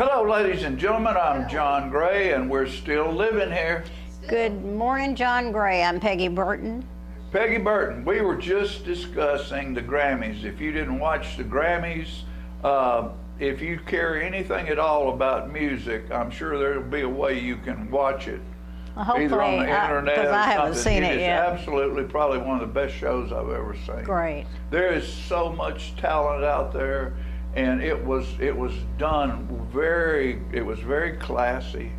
Hello, ladies and gentlemen. I'm John Gray, and we're still living here. Good morning, John Gray. I'm Peggy Burton. Peggy Burton, we were just discussing the Grammys. If you didn't watch the Grammys, if you care anything at all about music, I'm sure there'll be a way you can watch it. Well, hopefully, either on the internet because or I haven't something. seen it yet. It's absolutely probably one of the best shows I've ever seen. Great. There is so much talent out there, and it was done very classy,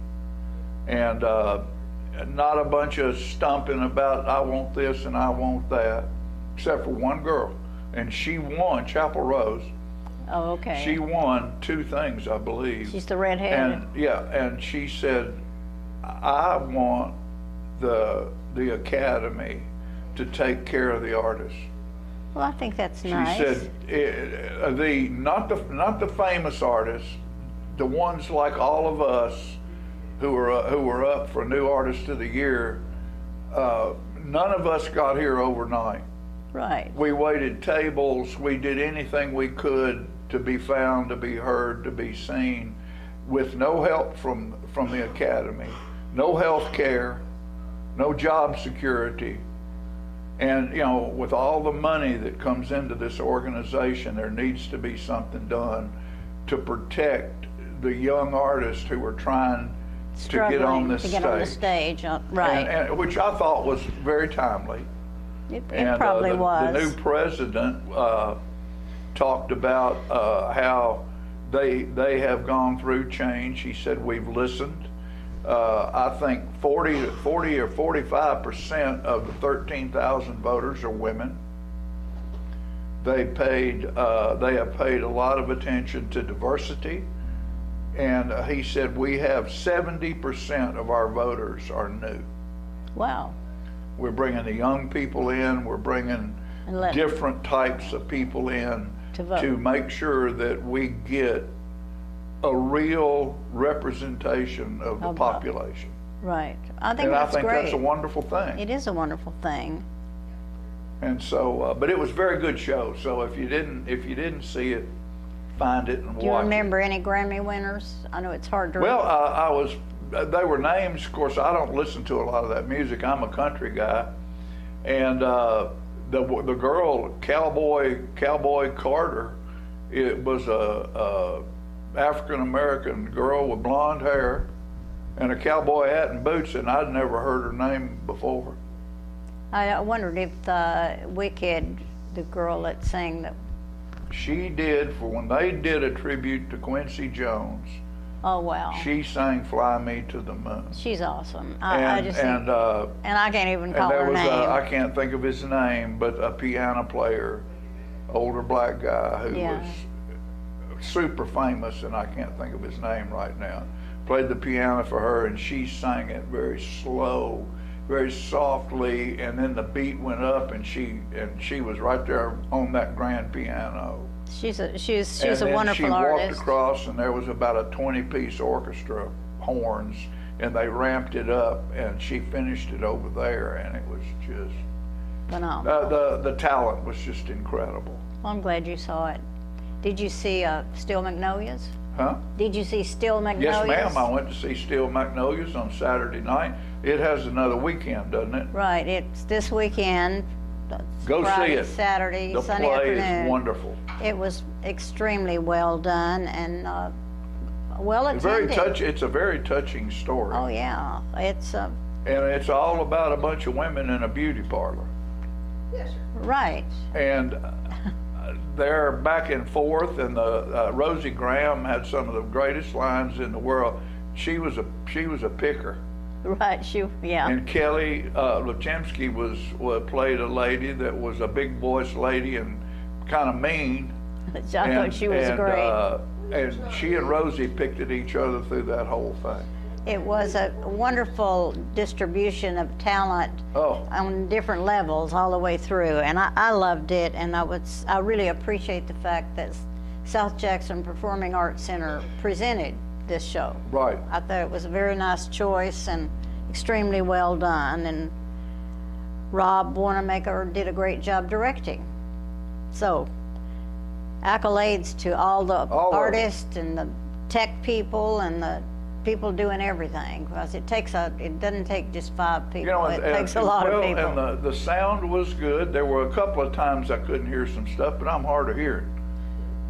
and not a bunch of stumping about I want this and I want that, except for one girl, and she won. Chapel Rose. Oh, okay. She won 2 things, I believe. She's the redhead. And she said, I want the Academy to take care of the artists. Well, I think that's nice. She said, not the famous artists, the ones like all of us who were up for New Artist of the Year. None of us got here overnight. Right. We waited tables. We did anything we could to be found, to be heard, to be seen, with no help from the Academy, no health care, no job security. And, you know, with all the money that comes into this organization, there needs to be something done to protect the young artists who are trying to get on this stage. On the stage, right. And which I thought was very timely. It probably was. The new president talked about how they have gone through change. He said, we've listened. I think 40 or 45% of the 13,000 voters are women. They have paid a lot of attention to diversity. And he said, we have 70% of our voters are new. Wow. We're bringing the young people in. We're bringing different types of people in to make sure that we get a real representation of the population. Right. I think that's a wonderful thing. It is a wonderful thing. And so, but it was a very good show. So if you didn't see it, find it and watch it. Do you remember any Grammy winners? I know it's hard to remember. Well, they were names. Of course, I don't listen to a lot of that music. I'm a country guy, and the girl, Cowboy Carter, it was a African American girl with blonde hair and a cowboy hat and boots, and I'd never heard her name before. I wondered if Wicked, the girl that sang that. She did, for when they did a tribute to Quincy Jones. Oh, wow. She sang Fly Me to the Moon. She's awesome. And I can't even call her name. I can't think of his name, but a piano player, older black guy who was super famous, and I can't think of his name right now, played the piano for her, and she sang it very slow, very softly, and then the beat went up, and she was right there on that grand piano. She's a wonderful artist. She walked across, and there was about a 20-piece orchestra, horns, and they ramped it up, and she finished it over there, and it was just phenomenal. The talent was just incredible. Well, I'm glad you saw it. Did you see Steel Magnolias? Huh? Did you see Steel Magnolias? Yes, ma'am. I went to see Steel Magnolias on Saturday night. It has another weekend, doesn't it? Right. It's this weekend. Go Friday, see it. Saturday, the Sunday play afternoon. is wonderful. It was extremely well done and well attended. It's a very touching story. Oh yeah, it's. And it's all about a bunch of women in a beauty parlor. Yes, sir. Right. And they're back and forth, and Rosie Graham had some of the greatest lines in the world. She was a picker. Right, And Kelly Lachemsky played a lady that was a big voice lady and kind of mean. I thought she was great. And she and Rosie picked at each other through that whole thing. It was a wonderful distribution of talent on different levels all the way through, and I loved it, and I really appreciate the fact that South Jackson Performing Arts Center presented this show. Right. I thought it was a very nice choice and extremely well done, and Rob Wanamaker did a great job directing. So, accolades to all the artists and the tech people and the people doing everything, because it doesn't take just 5 people. You know, It takes a lot of people. And the sound was good. There were a couple of times I couldn't hear some stuff, but I'm hard of hearing.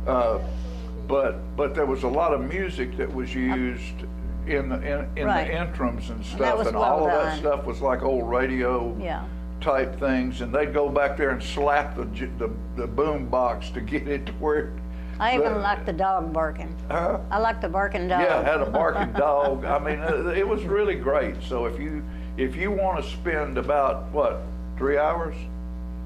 But there was a lot of music that was used in Right. the interims and stuff, that was and well all of done. that stuff was like old radio Yeah. type things, and they'd go back there and slap the boom box to get it to where. I even like the dog barking. Huh? I like the barking dog. Yeah, had a barking dog. I mean, it was really great. So if you want to spend about 3 hours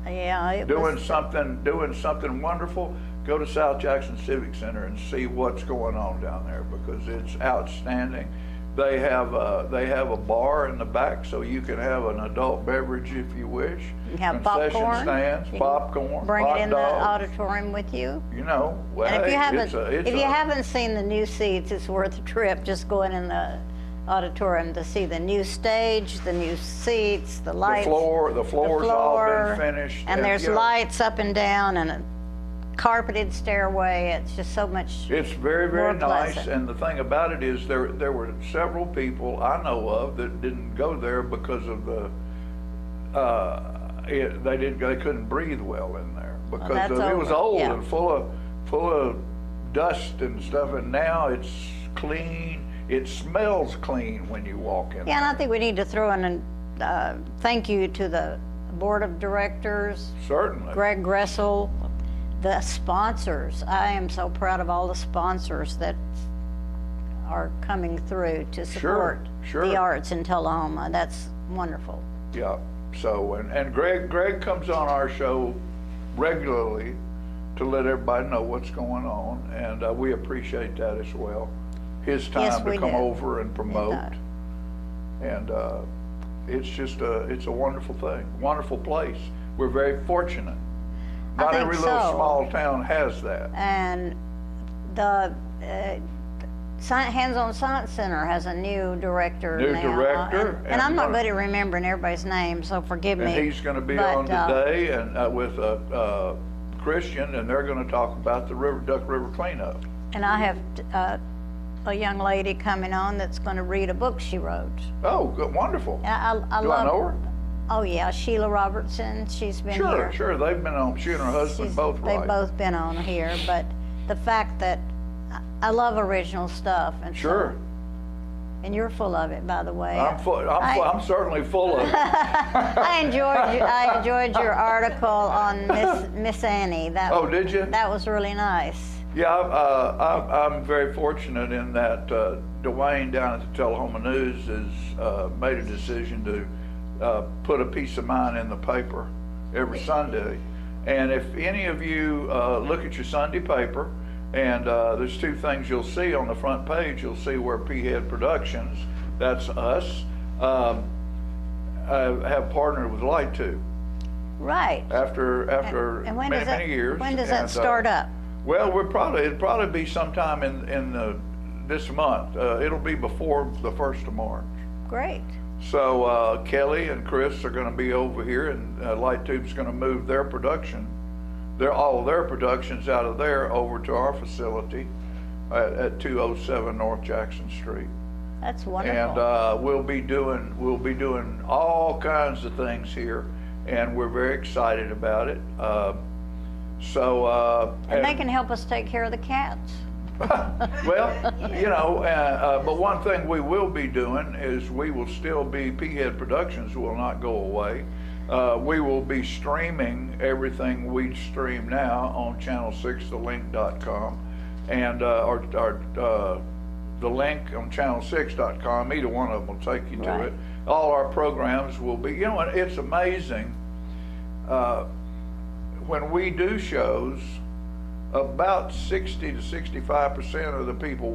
Yeah, it doing was, something wonderful, go to South Jackson Civic Center and see what's going on down there, because it's outstanding. They have a bar in the back, so you can have an adult beverage if you wish. You can have Concession popcorn. stands, You can popcorn, bring hot it in the dogs. auditorium with you. You know, well, And if you hey, haven't seen the new seats, it's worth a trip. Just going in the auditorium to see the new stage, the new seats, the lights. the floor's all been finished, and there's you know, lights up and down and a carpeted stairway. It's just so much. It's very, very more nice, pleasant. and the thing about it is there were several people I know of that didn't go there because of the they couldn't breathe well in there because that's it was over, old yeah. and full of dust and stuff, and now it's clean. It smells clean when you walk in. Yeah, and there. I think we need to throw in a thank you to the board of directors, Certainly. Greg Gressel, the sponsors. I am so proud of all the sponsors that are coming through to support sure. the arts in Tullahoma. That's wonderful. Yeah. So and Greg comes on our show regularly to let everybody know what's going on, and we appreciate that as well. His time Yes, to we come do. over and promote, does. and it's just it's a wonderful thing, wonderful place. We're very fortunate. Not think every little so. small town has that. And the Hands-On Science Center has a new director New now. director, And and I'm not one- good at remembering everybody's name, so forgive me. And he's going to be But, on today, and with Christian, and they're going to talk about the Duck River cleanup. And I have a young lady coming on that's going to read a book she wrote. Oh, good, wonderful. I Do love. I know her? Oh yeah, Sheila Robertson. She's been here. Sure. They've been on. She and her husband both They've write. both been on here, but the fact that I love original stuff, and so- Sure. and you're full of it, by the way. I'm certainly full of it. I enjoyed your article on Miss Annie. Oh, did you? That was really nice. Yeah, I'm very fortunate in that Dwayne down at the Tullahoma News has made a decision to put a piece of mine in the paper every Sunday. And if any of you look at your Sunday paper, and there's 2 things you'll see on the front page. You'll see where P-Head Productions, that's us, have partnered with Light Tube Right. after And when many, does that, many years. when does that And, start up? Well, it'll probably be sometime in this month. It'll be before the 1st of March. Great. So Kelly and Chris are going to be over here, and Light Tube's going to move their production, all of their productions out of there over to our facility at 207 North Jackson Street. That's wonderful. And we'll be doing all kinds of things here, and we're very excited about it. And they can help us take care of the cats. Well, you know, but one thing we will be doing is we will still be, P-Head Productions will not go away. We will be streaming everything we stream now on channel6thelink.com, and the link on channel6.com, either one of them will take you to Right. it. All our programs will be, you know, and it's amazing. When we do shows, about 60 to 65% of the people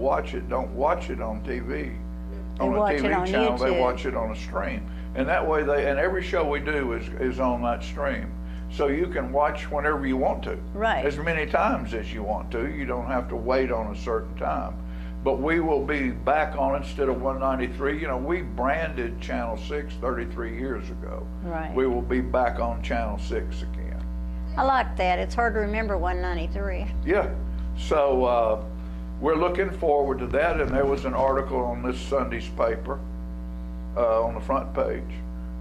don't watch it on TV. They On a watch it TV on channel, they YouTube. watch it on a stream. And that way and every show we do is on that stream. So you can watch whenever you want to. Right. As many times as you want to. You don't have to wait on a certain time. But we will be back on instead of 193. You know, we branded Channel 6 33 years ago. Right. We will be back on Channel 6 again. I like that. It's hard to remember 193. Yeah. So we're looking forward to that. And there was an article on this Sunday's paper on the front page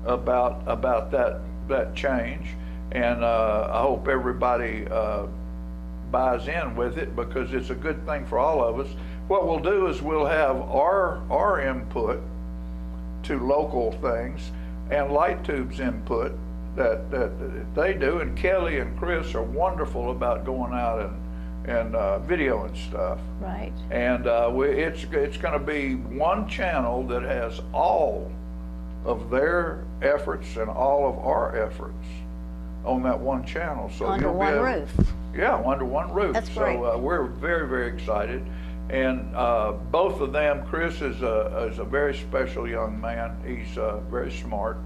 about that change, and I hope everybody buys in with it, because it's a good thing for all of us. What we'll do is we'll have our input to local things and Light Tube's input that they do, and Kelly and Chris are wonderful about going out and videoing stuff. Right. And it's going to be one channel that has all of their efforts and all of our efforts on that one channel. So Under you'll be one able- roof. Yeah, under one roof. That's great. So we're very, very excited. And both of them, Chris is a very special young man. He's very smart,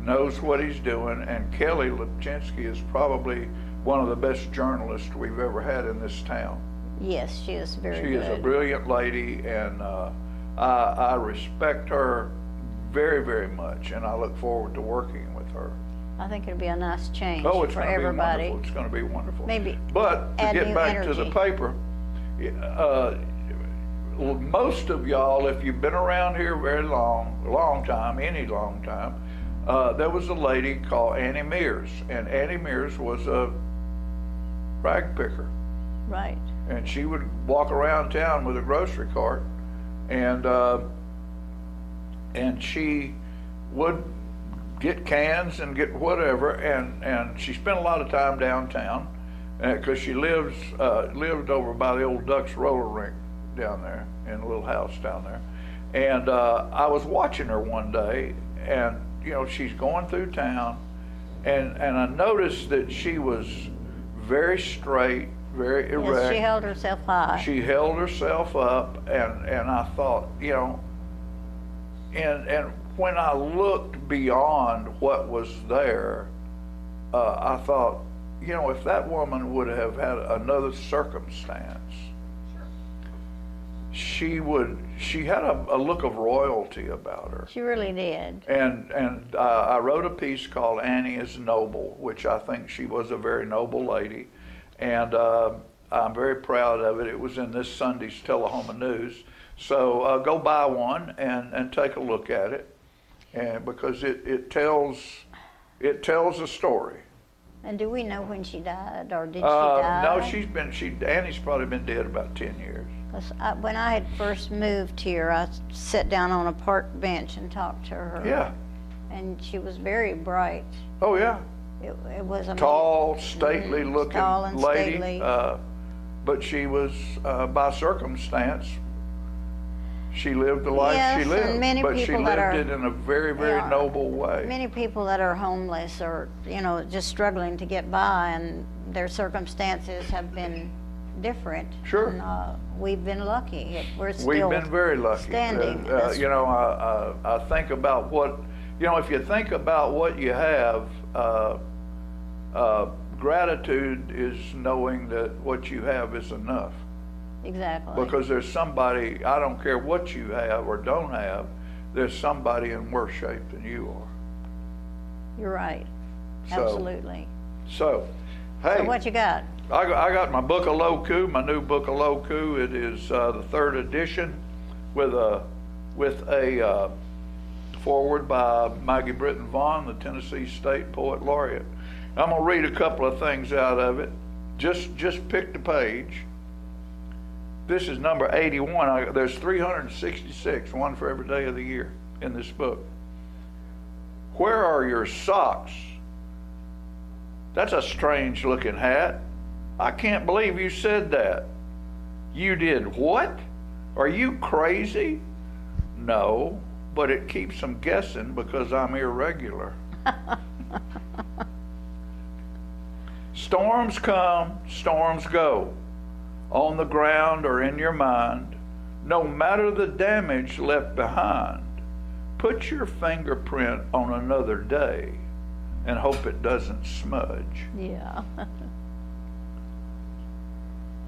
knows what he's doing. And Kelly Lipchinsky is probably one of the best journalists we've ever had in this town. Yes, she is very She good. is a brilliant lady, and I respect her very, very much, and I look forward to working with her. I think it'd be a nice change Oh, it's for going to be everybody. wonderful. It's going to be wonderful. Maybe But to add get new back to the energy. paper, most of y'all, if you've been around here very long time, any long time, there was a lady called Annie Mears, and Annie Mears was a rag picker, Right. and she would walk around town with a grocery cart, and she would get cans and get whatever, and she spent a lot of time downtown, because she lived over by the old Ducks roller rink down there, in a little house down there. And I was watching her one day, and she's going through town, and I noticed that she was very straight, very erect. Yes, she held herself high. She held herself up, and I thought, and when I looked beyond what was there, I thought, if that woman would have had another circumstance, she had a look of royalty about her. She really did. And I wrote a piece called Annie is Noble, which I think she was a very noble lady. And I'm very proud of it. It was in this Sunday's Tullahoma News. So go buy one and take a look at it, and because it tells a story. And do we know when she died, or did she die? No, Annie's probably been dead about 10 years. 'Cause when I had first moved here, I sat down on a park bench and talked to her. Yeah. And she was very bright. Oh yeah. It was amazing. Tall, stately looking Tall and lady. stately. But she was, by circumstance, she lived the life Yes, she lived. and many but she people lived that are- it in a very, very Yeah. noble way. Many people that are homeless or, just struggling to get by, and their circumstances have been different. Sure. And, we've been lucky. We're still We've been very lucky. standing. I think about what, if you think about what you have, gratitude is knowing that what you have is enough. Exactly. Because there's somebody, I don't care what you have or don't have, there's somebody in worse shape than you are. You're right. So- Absolutely. So, hey. So what you got? I got my book of Loku, my new book of Loku. It is the 3rd edition with a foreword by Maggie Britton Vaughn, the Tennessee State Poet Laureate. I'm gonna read a couple of things out of it. Just pick the page. This is number 81. There's 366, one for every day of the year in this book. Where are your socks? That's a strange looking hat. I can't believe you said that. You did what? Are you crazy? No, but it keeps them guessing because I'm irregular. Storms come, storms go, on the ground or in your mind, no matter the damage left behind. Put your fingerprint on another day and hope it doesn't smudge. Yeah.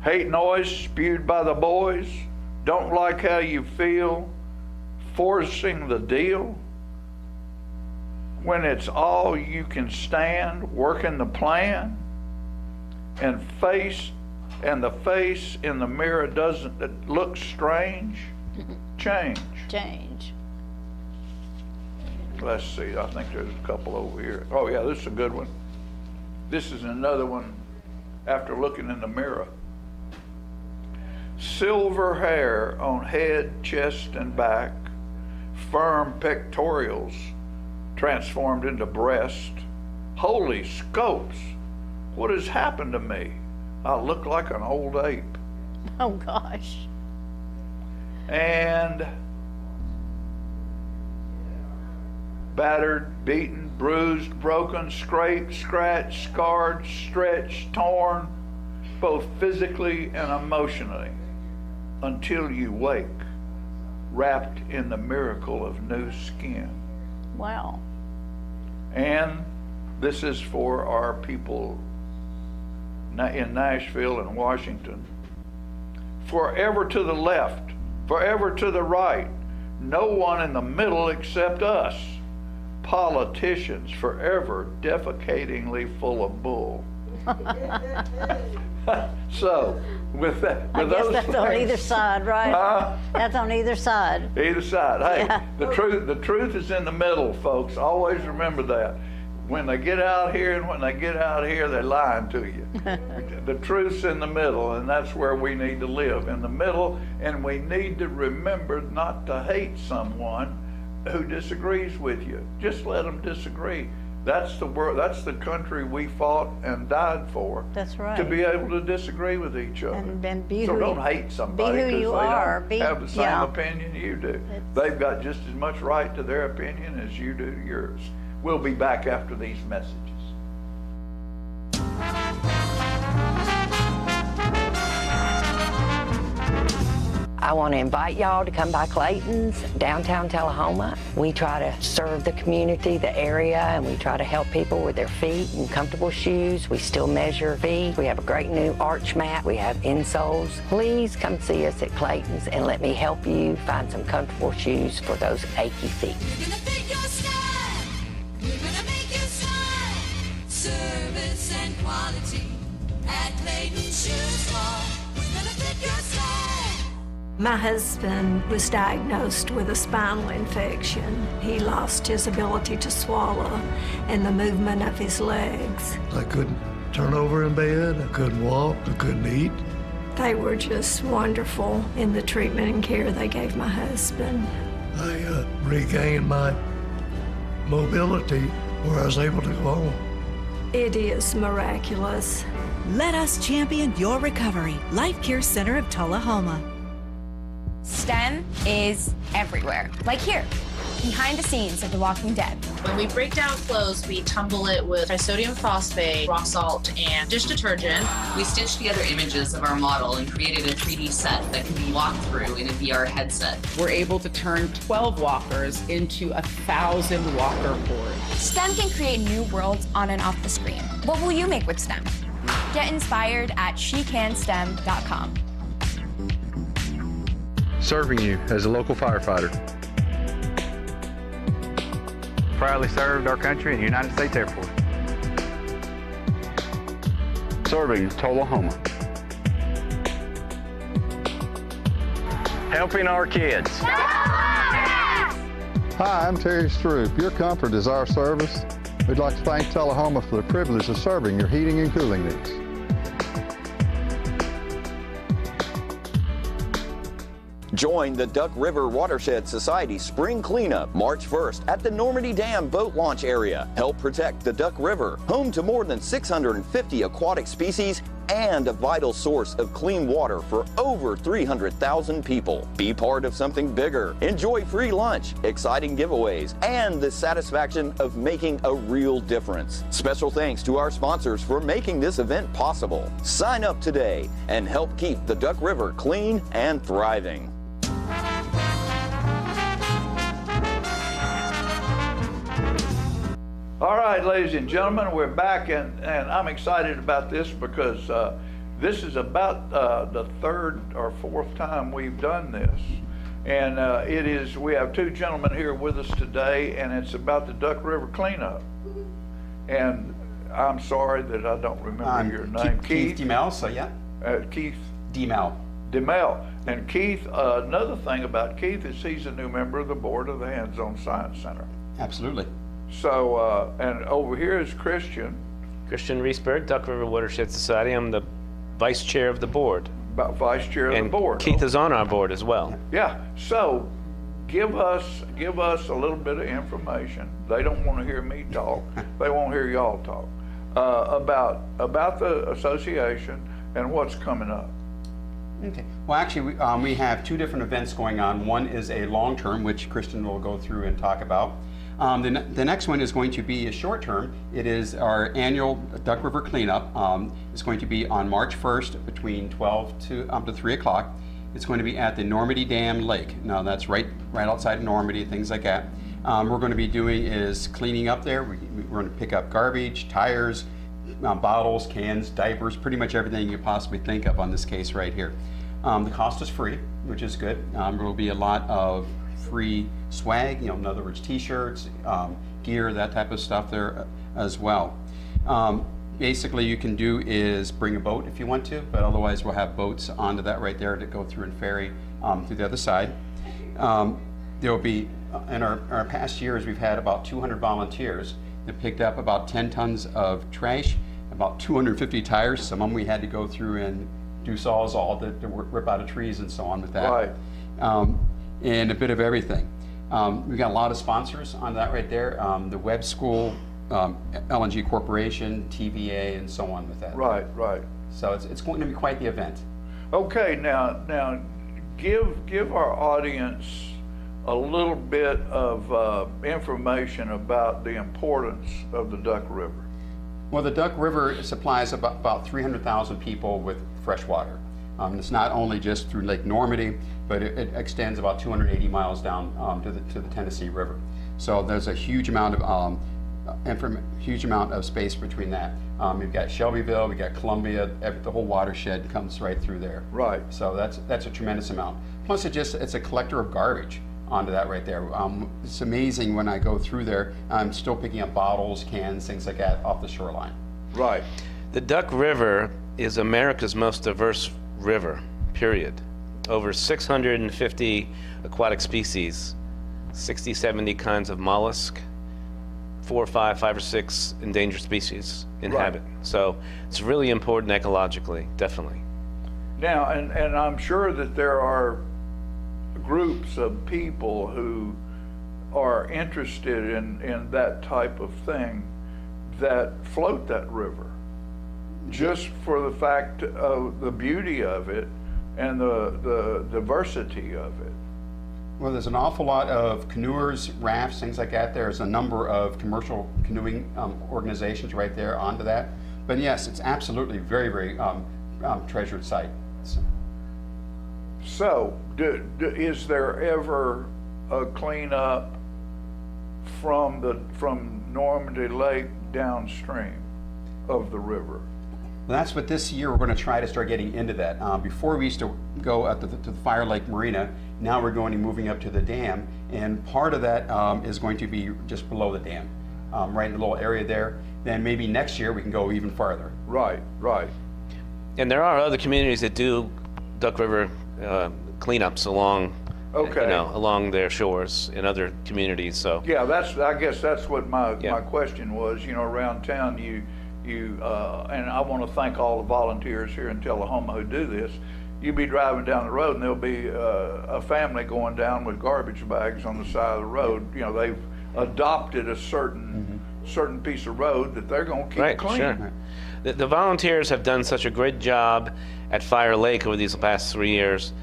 Hate noise spewed by the boys, don't like how you feel, forcing the deal. When it's all you can stand, working the plan, and face and the face in the mirror doesn't, it looks strange, change. Change. Let's see, I think there's a couple over here. Oh yeah, this is a good one. This is another one after looking in the mirror. Silver hair on head, chest, and back, firm pectorals transformed into breast. Holy scopes, what has happened to me? I look like an old ape. Oh gosh. And battered, beaten, bruised, broken, scraped, scratched, scarred, stretched, torn, both physically and emotionally, until you wake, wrapped in the miracle of new skin. Wow. And this is for our people in Nashville and Washington. Forever to the left, forever to the right, no one in the middle except us. Politicians forever defecatingly full of bull. So, with that, I guess that's things, on either side, right? That's on either side. Either side. Hey, Yeah. the truth is in the middle, folks. Always remember that. When they get out here and when they get out here, they're lying to you. The truth's in the middle, and that's where we need to live, in the middle. And we need to remember not to hate someone who disagrees with you. Just let them disagree. That's the world. That's the country we fought and died for. That's right. To be able to disagree with each other. And be so who don't you- hate somebody be who because you they are. don't Be- have the same yeah. opinion you do. It's- They've got just as much right to their opinion as you do to yours. We'll be back after these messages. I want to invite y'all to come by Clayton's, downtown Tullahoma. We try to serve the community, the area, and we try to help people with their feet and comfortable shoes. We still measure feet. We have a great new arch mat. We have insoles. Please come see us at Clayton's and let me help you find some comfortable shoes for those achy feet. We're gonna fit your style. We're gonna make you smile. Service and quality at Clayton Shoe Store. We're gonna fit your style. My husband was diagnosed with a spinal infection. He lost his ability to swallow and the movement of his legs. I couldn't turn over in bed, I couldn't walk, I couldn't eat. They were just wonderful in the treatment and care they gave my husband. I regained my mobility where I was able to go home. It is miraculous. Let us champion your recovery. Life Care Center of Tullahoma. STEM is everywhere. Like here, behind the scenes of The Walking Dead. When we break down clothes, we tumble it with trisodium phosphate, rock salt, and dish detergent. We stitched together images of our model and created a 3D set that can be walked through in a VR headset. We're able to turn 12 walkers into 1,000 walker boards. STEM can create new worlds on and off the screen. What will you make with STEM? Get inspired at shecanstem.com. Serving you as a local firefighter. Proudly served our country in the United States Air Force. Serving Tullahoma. Helping our kids. Hi, I'm Terry Stroop. Your comfort is our service. We'd like to thank Tullahoma for the privilege of serving your heating and cooling needs. Join the Duck River Watershed Society Spring Cleanup March 1st at the Normandy Dam boat launch area. Help protect the Duck River, home to more than 650 aquatic species and a vital source of clean water for over 300,000 people. Be part of something bigger. Enjoy free lunch, exciting giveaways, and the satisfaction of making a real difference. Special thanks to our sponsors for making this event possible. Sign up today and help keep the Duck River clean and thriving. All right, ladies and gentlemen, we're back, and I'm excited about this because this is about the third or fourth time we've done this. And we have two gentlemen here with us today, and it's about the Duck River cleanup. And I'm sorry that I don't remember your name. Keith DeMelso, yeah. Keith DeMel. DeMel. And Keith, another thing about Keith is he's a new member of the board of the Hands-On Science Center. Absolutely. So, and over here is Christian. Christian Reesberg, Duck River Watershed Society. I'm the vice chair of the board. About vice chair of the board. Keith is on our board as well. Yeah. So, give us a little bit of information. They don't want to hear me talk. They won't hear y'all talk about the association and what's coming up. Okay. Well, actually, we have two different events going on. One is a long-term, which Kristen will go through and talk about. The next one is going to be a short-term. It is our annual Duck River Cleanup. It's going to be on March 1st between 12 to 3 o'clock. It's going to be at the Normandy Dam Lake. Now, that's right outside of Normandy, things like that. We're going to be doing is cleaning up there. We're going to pick up garbage, tires, bottles, cans, diapers, pretty much everything you could possibly think of on this case right here. The cost is free, which is good. There will be a lot of free swag, in other words, t-shirts, gear, that type of stuff there as well. Basically, you can do is bring a boat if you want to, but otherwise we'll have boats onto that right there to go through and ferry through the other side. There will be, in our past years, we've had about 200 volunteers that picked up about 10 tons of trash, about 250 tires. Some of them we had to go through and do sawzall to rip out of trees and so on with that. Right. And a bit of everything. We've got a lot of sponsors on that right there. The Webb School, LNG Corporation, TVA, and so on with that. Right, right. So it's going to be quite the event. Okay, now give our audience a little bit of information about the importance of the Duck River. Well, the Duck River supplies about 300,000 people with fresh water. It's not only just through Lake Normandy, but it extends about 280 miles down to the Tennessee River. So there's a huge amount of space between that. We've got Shelbyville, we've got Columbia, the whole watershed comes right through there. Right. So that's a tremendous amount. Plus it's a collector of garbage onto that right there. It's amazing when I go through there, I'm still picking up bottles, cans, things like that off the shoreline. Right. The Duck River is America's most diverse river, period. Over 650 aquatic species, 60, 70 kinds of mollusk, 4 or 5 or 6 endangered species inhabit. Right. So it's really important ecologically, definitely. Now, and I'm sure that there are groups of people who are interested in that type of thing that float that river just for the fact of the beauty of it and the diversity of it. Well, there's an awful lot of canoers, rafts, things like that. There's a number of commercial canoeing organizations right there onto that. But yes, it's absolutely very, very treasured site. So, is there ever a cleanup from Normandy Lake downstream of the river? Well, that's what this year we're going to try to start getting into that. Before we used to go to the Fire Lake Marina, now we're going to be moving up to the dam, and part of that is going to be just below the dam, right in the little area there. Then maybe next year we can go even farther. Right, right. And there are other communities that do Duck River cleanups along, along their shores in other communities. So yeah, I guess that's what my question was. Around town, and I want to thank all the volunteers here in Tullahoma who do this. You'll be driving down the road and there'll be a family going down with garbage bags on the side of the road. They've adopted a certain piece of road that they're going to keep clean. Sure. The volunteers have done such a great job at Fire Lake over these past 3 years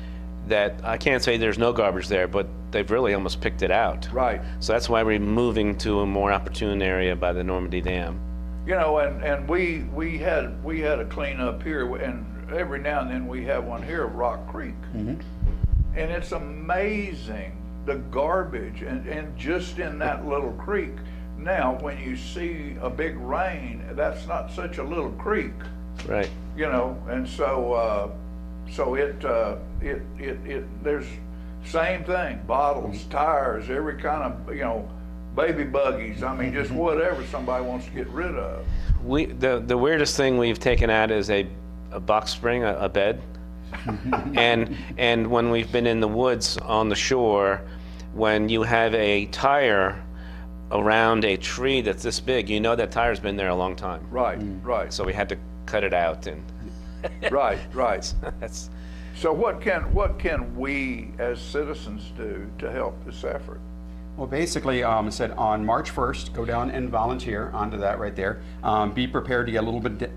that I can't say there's no garbage there, but they've really almost picked it out. Right. So that's why we're moving to a more opportune area by the Normandy Dam. And we had a cleanup here, and every now and then we have one here at Rock Creek. Mm-hmm. And it's amazing the garbage and just in that little creek. Now, when you see a big rain, that's not such a little creek. Right. And so there's same thing, bottles, tires, every kind of, baby buggies, just whatever somebody wants to get rid of. The weirdest thing we've taken out is a a box spring, a bed. and when we've been in the woods on the shore, when you have a tire around a tree that's this big, you know that tire's been there a long time. Right, right. So we had to cut it out and. Right, right. That's. So what can we as citizens do to help this effort? Well, basically, it said on March 1st, go down and volunteer onto that right there. Be prepared to get a little bit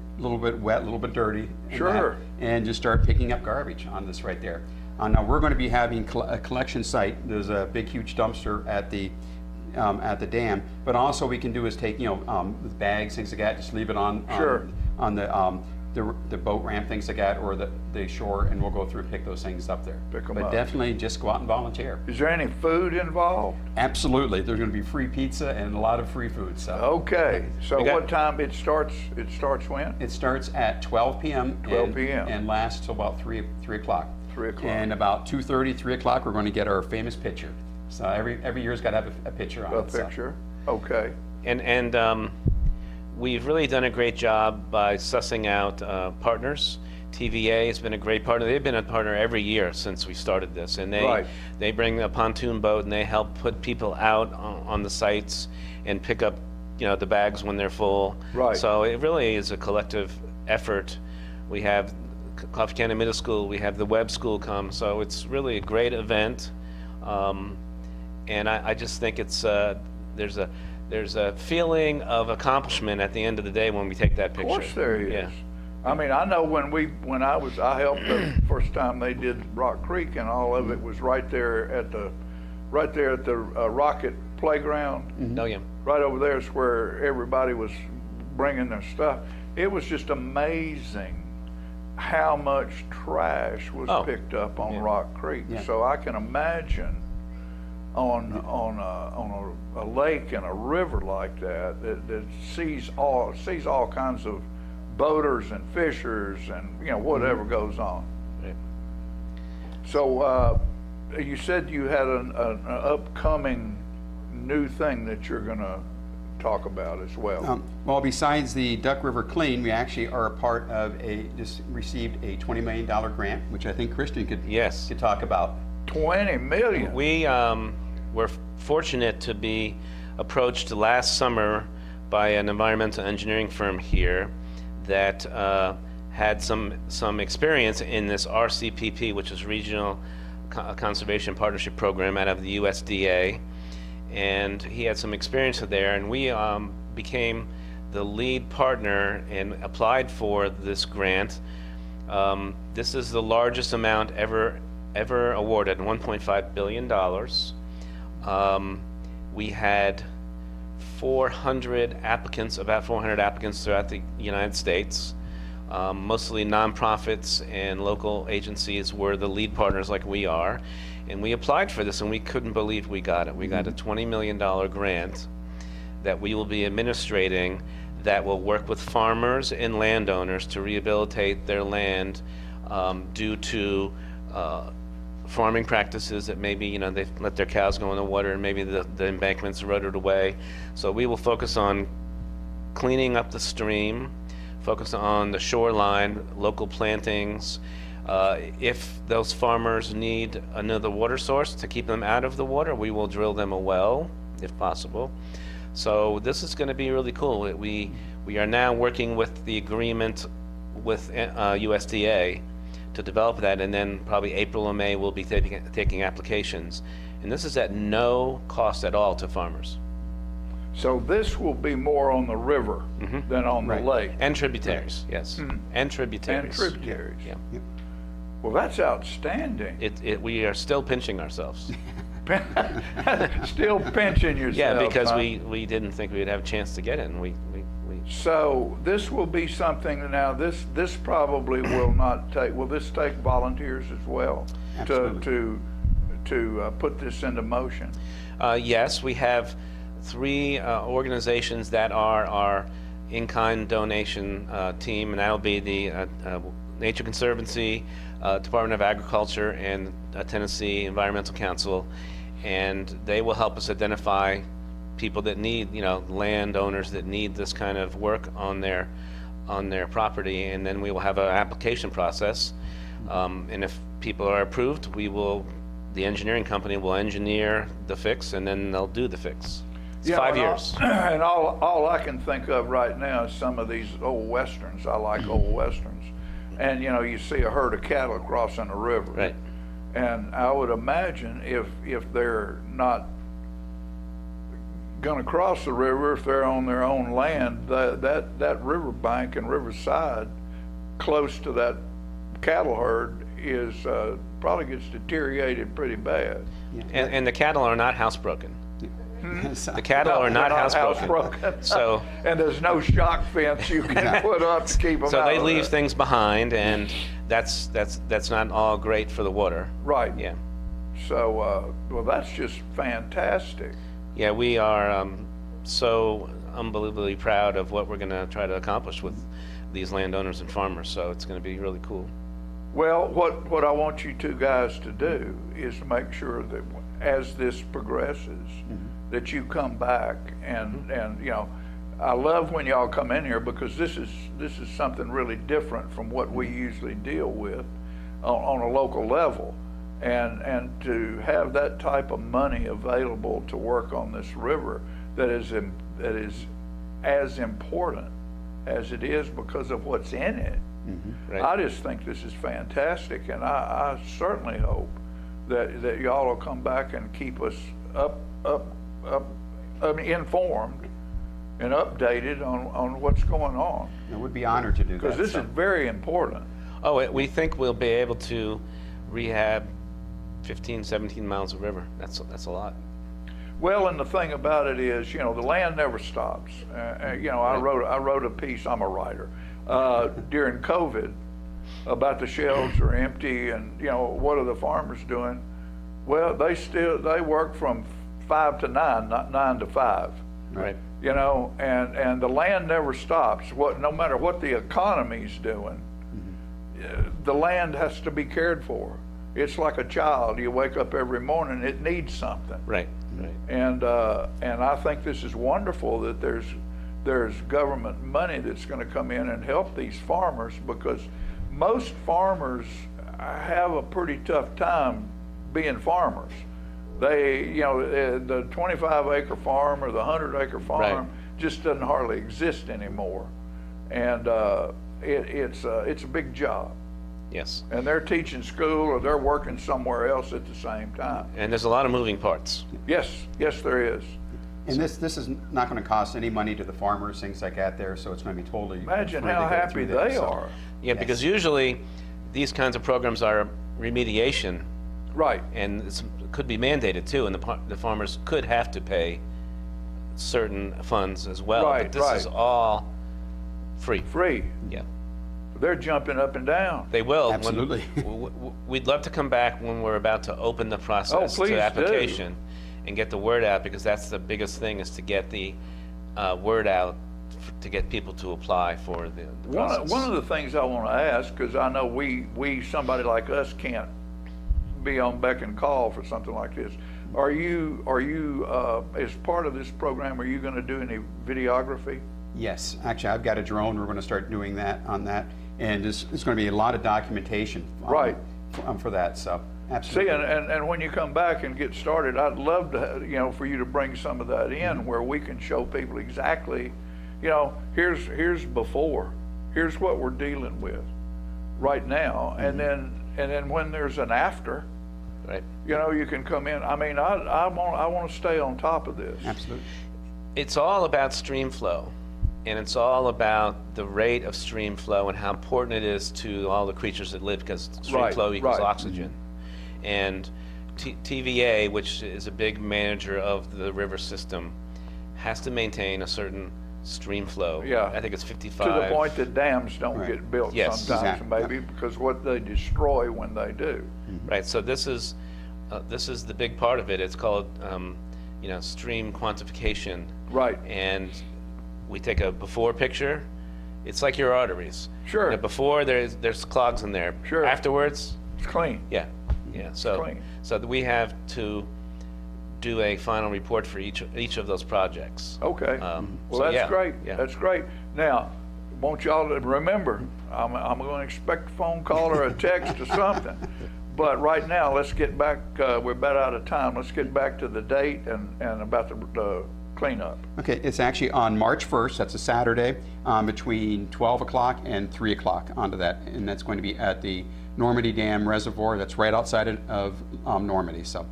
wet, a little bit dirty. Sure. And just start picking up garbage on this right there. Now we're going to be having a collection site. There's a big, huge dumpster at the dam. But also, we can do is take with bags, things like that, just leave it on Sure. on the boat ramp, things like that, or the shore, and we'll go through and pick those things up there. Pick 'em but up. definitely just go out and volunteer. Is there any food involved? Absolutely. There's going to be free pizza and a lot of free food. So. Okay. So what time it starts? It starts when? It starts at 12 p.m. 12 p.m. and lasts till about 3 o'clock. 3 o'clock. And about 2:30, 3 o'clock, we're going to get our famous picture. So every year's got to have a picture on A it. picture. Okay. And we've really done a great job by sussing out partners. TVA has been a great partner. They've been a partner every year since we started this, and they bring a pontoon boat and they help put people out on the sites and pick up the bags when they're full. Right. So it really is a collective effort. We have Coffee County Middle School, we have the Webb School come, so it's really a great event. And I just think it's there's a feeling of accomplishment at the end of the day when we take that picture. Of course there is. Yeah. I mean, I know I helped the first time they did Rock Creek, and all of it was right there at the Rocket Playground. Mm-hmm. Oh yeah. Right over there is where everybody was bringing their stuff. It was just amazing how much trash was picked up on Rock Creek. Yeah. So I can imagine on a lake and a river like that sees all kinds of boaters and fishers and whatever goes on. Right. So you said you had an upcoming new thing that you're going to talk about as well. Well, besides the Duck River Clean, we actually are a part of just received a $20 million grant, which I think Christian could talk about. 20 million. We were fortunate to be approached last summer by an environmental engineering firm here that had some experience in this RCPP, which is Regional Conservation Partnership Program out of the USDA. And he had some experience there, and we became the lead partner and applied for this grant. This is the largest amount ever awarded, $1.5 billion. We had 400 applicants, about 400 applicants throughout the United States. Mostly nonprofits and local agencies were the lead partners like we are. And we applied for this and we couldn't believe we got it. We got a $20 million grant that we will be administrating that will work with farmers and landowners to rehabilitate their land due to farming practices that maybe they've let their cows go in the water and maybe the embankments eroded away. So we will focus on cleaning up the stream, focus on the shoreline, local plantings. If those farmers need another water source to keep them out of the water, we will drill them a well if possible. So this is going to be really cool. We are now working with the agreement with USDA to develop that, and then probably April or May we'll be taking applications. And this is at no cost at all to farmers. So this will be more on the river than on the lake. And tributaries, yes. And tributaries. And tributaries. Yeah. Yep. Well, that's outstanding. We are still pinching ourselves. Still pinching yourself. Yeah, because huh? we didn't think we'd have a chance to get it, and we So this will be something. Now this probably will not take. Will this take volunteers as well to put this into motion? Yes, we have 3 organizations that are our in-kind donation team, and that'll be the Nature Conservancy, Department of Agriculture, and Tennessee Environmental Council, and they will help us identify people that need, landowners that need this kind of work on their on their property, and then we will have an application process. And if people are approved, the engineering company will engineer the fix, and then they'll do the fix. It's 5 years. And all I can think of right now is some of these old westerns. I like old westerns. And, you see a herd of cattle crossing a river. Right. And I would imagine if they're not going to cross the river, if they're on their own land, that riverbank and riverside close to that cattle herd is probably gets deteriorated pretty bad. And the cattle are not housebroken. The cattle are not housebroken. So, and there's no shock fence you can put up to keep them out. So they of leave that. things behind, and that's not all great for the water. Right. Yeah. So, well, that's just fantastic. Yeah, we are so unbelievably proud of what we're going to try to accomplish with these landowners and farmers. So it's going to be really cool. Well, what I want you two guys to do is to make sure that as this progresses, that you come back and I love when y'all come in here because this is something really different from what we usually deal with on a local level, and to have that type of money available to work on this river that is as important as it is because of what's in it. Right. I just think this is fantastic, and I certainly hope that y'all will come back and keep us informed and updated on what's going on. I would be honored to do that. Because this is very important. Oh, we think we'll be able to rehab 15, 17 miles of river. That's a lot. Well, and the thing about it is, the land never stops. I wrote a piece. I'm a writer during COVID about the shelves are empty, and what are the farmers doing? Well, they work from 5 to 9, not 9 to 5. Right. And the land never stops. No matter what the economy's doing, the land has to be cared for. It's like a child. You wake up every morning, it needs something. Right. Right. And I think this is wonderful that there's government money that's going to come in and help these farmers, because most farmers have a pretty tough time being farmers. They, the 25-acre farm or the 100-acre farm just doesn't hardly exist anymore, and it's a big job. Yes. And they're teaching school or they're working somewhere else at the same time. And there's a lot of moving parts. Yes, there is. And this is not going to cost any money to the farmers, things like that there, so it's going to be totally Imagine free how to go happy through this, they so. are. Yeah, because usually these kinds of programs are remediation. Right. And it could be mandated too, and the farmers could have to pay certain funds as well. Right, but this is all free. Free. Yeah. They're jumping up and down. They will. Absolutely. We'd love to come back when we're about to open the process please to do. application and get the word out, because that's the biggest thing, is to get the word out to get people to apply for the process. One of the things I want to ask, because I know we somebody like us can't be on beck and call for something like this. Are you as part of this program, are you going to do any videography? Yes, actually, I've got a drone. We're going to start doing that on that, and it's going to be a lot of documentation. Right. For that, so absolutely. See, and when you come back and get started, I'd love to, for you to bring some of that in, where we can show people exactly, here's before, here's what we're dealing with right now, and then when there's an after, right? You can come in. I mean, I want to stay on top of this. Absolutely. It's all about stream flow, and it's all about the rate of stream flow and how important it is to all the creatures that live, because stream flow equals oxygen. And TVA, which is a big manager of the river system, has to maintain a certain stream flow. Yeah. I think it's 55. To the point that dams don't get built sometimes, maybe because what they destroy when they do. Right. So this is the big part of it. It's called stream quantification. Right. And we take a before picture. It's like your arteries. Sure. Before there's clogs in there. Sure. Afterwards, it's clean. Yeah. Yeah. So clean. So we have to do a final report for each of those projects. Okay. Well, so that's great. Yeah. That's great. Now, want y'all to remember, I'm going to expect a phone call or a text or something. But right now, let's get back, we're about out of time. Let's get back to the date and about the cleanup. Okay, it's actually on March 1st, that's a Saturday, between 12 o'clock and 3 o'clock onto that. And that's going to be at the Normandy Dam Reservoir, that's right outside of Normandy. So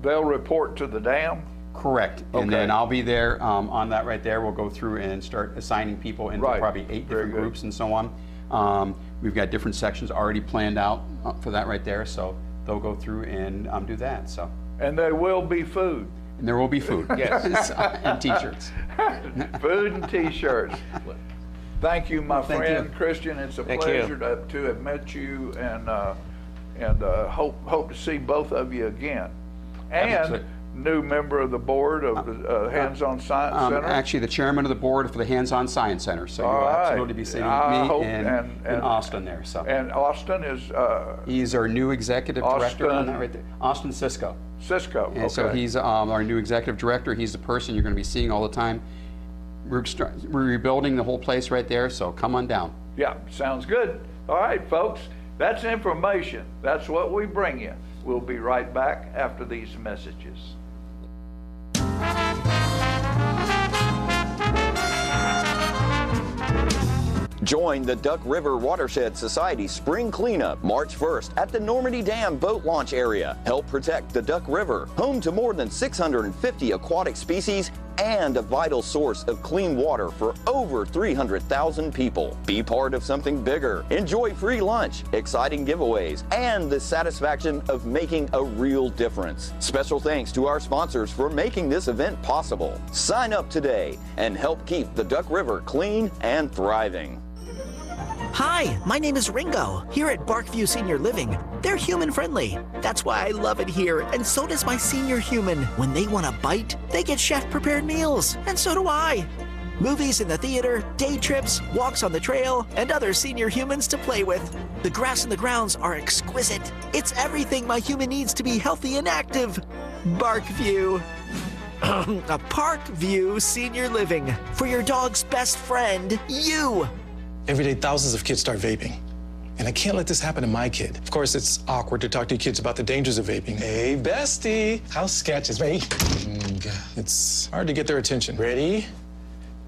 they'll report to the dam? Correct. And then I'll be there on that right there. We'll go through and start assigning people into probably 8 different groups and so on. We've got different sections already planned out for that right there, so they'll go through and do that. So. And there will be food. And there will be food. Yes. And t-shirts. Food and t-shirts. Thank you, my friend Christian. It's a pleasure to have met you, and hope to see both of you again. And new member of the board of the Hands-On Science Center. Actually, the chairman of the board for the Hands-On Science Center. So you'll absolutely be sitting with me and Austin there. So. And Austin is? He's our new executive director on that right there. Austin Cisco. Cisco, And so he's our new executive director. He's the person you're going to be seeing all the time. We're rebuilding the whole place right there, so come on down. Yeah, sounds good. All right, folks, that's information. That's what we bring you. We'll be right back after these messages. Join the Duck River Watershed Society Spring Cleanup March 1st at the Normandy Dam boat launch area. Help protect the Duck River, home to more than 650 aquatic species and a vital source of clean water for over 300,000 people. Be part of something bigger. Enjoy free lunch, exciting giveaways, and the satisfaction of making a real difference. Special thanks to our sponsors for making this event possible. Sign up today and help keep the Duck River clean and thriving. Hi, my name is Ringo, here at Barkview Senior Living. They're human-friendly. That's why I love it here, and so does my senior human. When they want a bite, they get chef-prepared meals, and so do I. Movies in the theater, day trips, walks on the trail, and other senior humans to play with. The grass and the grounds are exquisite. It's everything my human needs to be healthy and active. Barkview. A Parkview Senior Living. For your dog's best friend, you. Every day, thousands of kids start vaping. And I can't let this happen to my kid. Of course, it's awkward to talk to kids about the dangers of vaping. Hey, bestie, how sketches, me? It's hard to get their attention. Ready?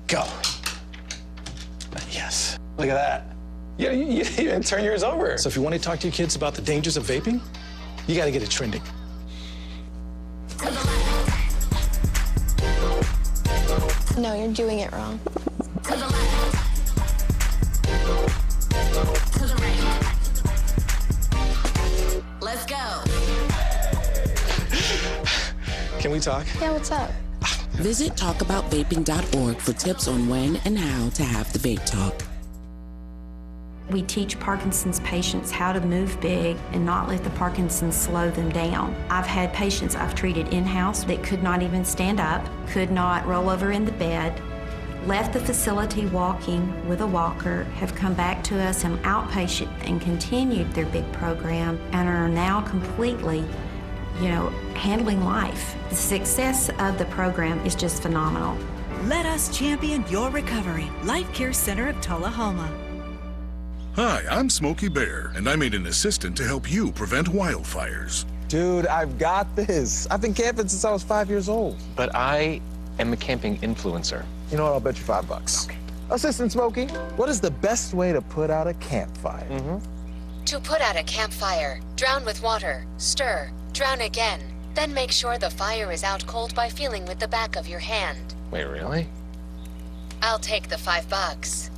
Go. Yes. Look at that. You even turn yours over. So if you want to talk to your kids about the dangers of vaping, you got to get it trending. No, you're doing it wrong. Let's go. Can we talk? Yeah, what's up? Visit talkaboutvaping.org for tips on when and how to have the vape talk. We teach Parkinson's patients how to move big and not let the Parkinson's slow them down. I've had patients I've treated in-house that could not even stand up, could not roll over in the bed, left the facility walking with a walker, have come back to us in outpatient and continued their big program and are now completely, handling life. The success of the program is just phenomenal. Let us champion your recovery. Life Care Center of Tullahoma. Hi, I'm Smokey Bear, and I'm an assistant to help you prevent wildfires. Dude, I've got this. I've been camping since I was 5 years old. But I am a camping influencer. You know what? I'll bet you $5. Okay. Assistant Smokey, what is the best way to put out a campfire? To put out a campfire, drown with water, stir, drown again. Then make sure the fire is out cold by feeling with the back of your hand. Wait, really? I'll take the $5.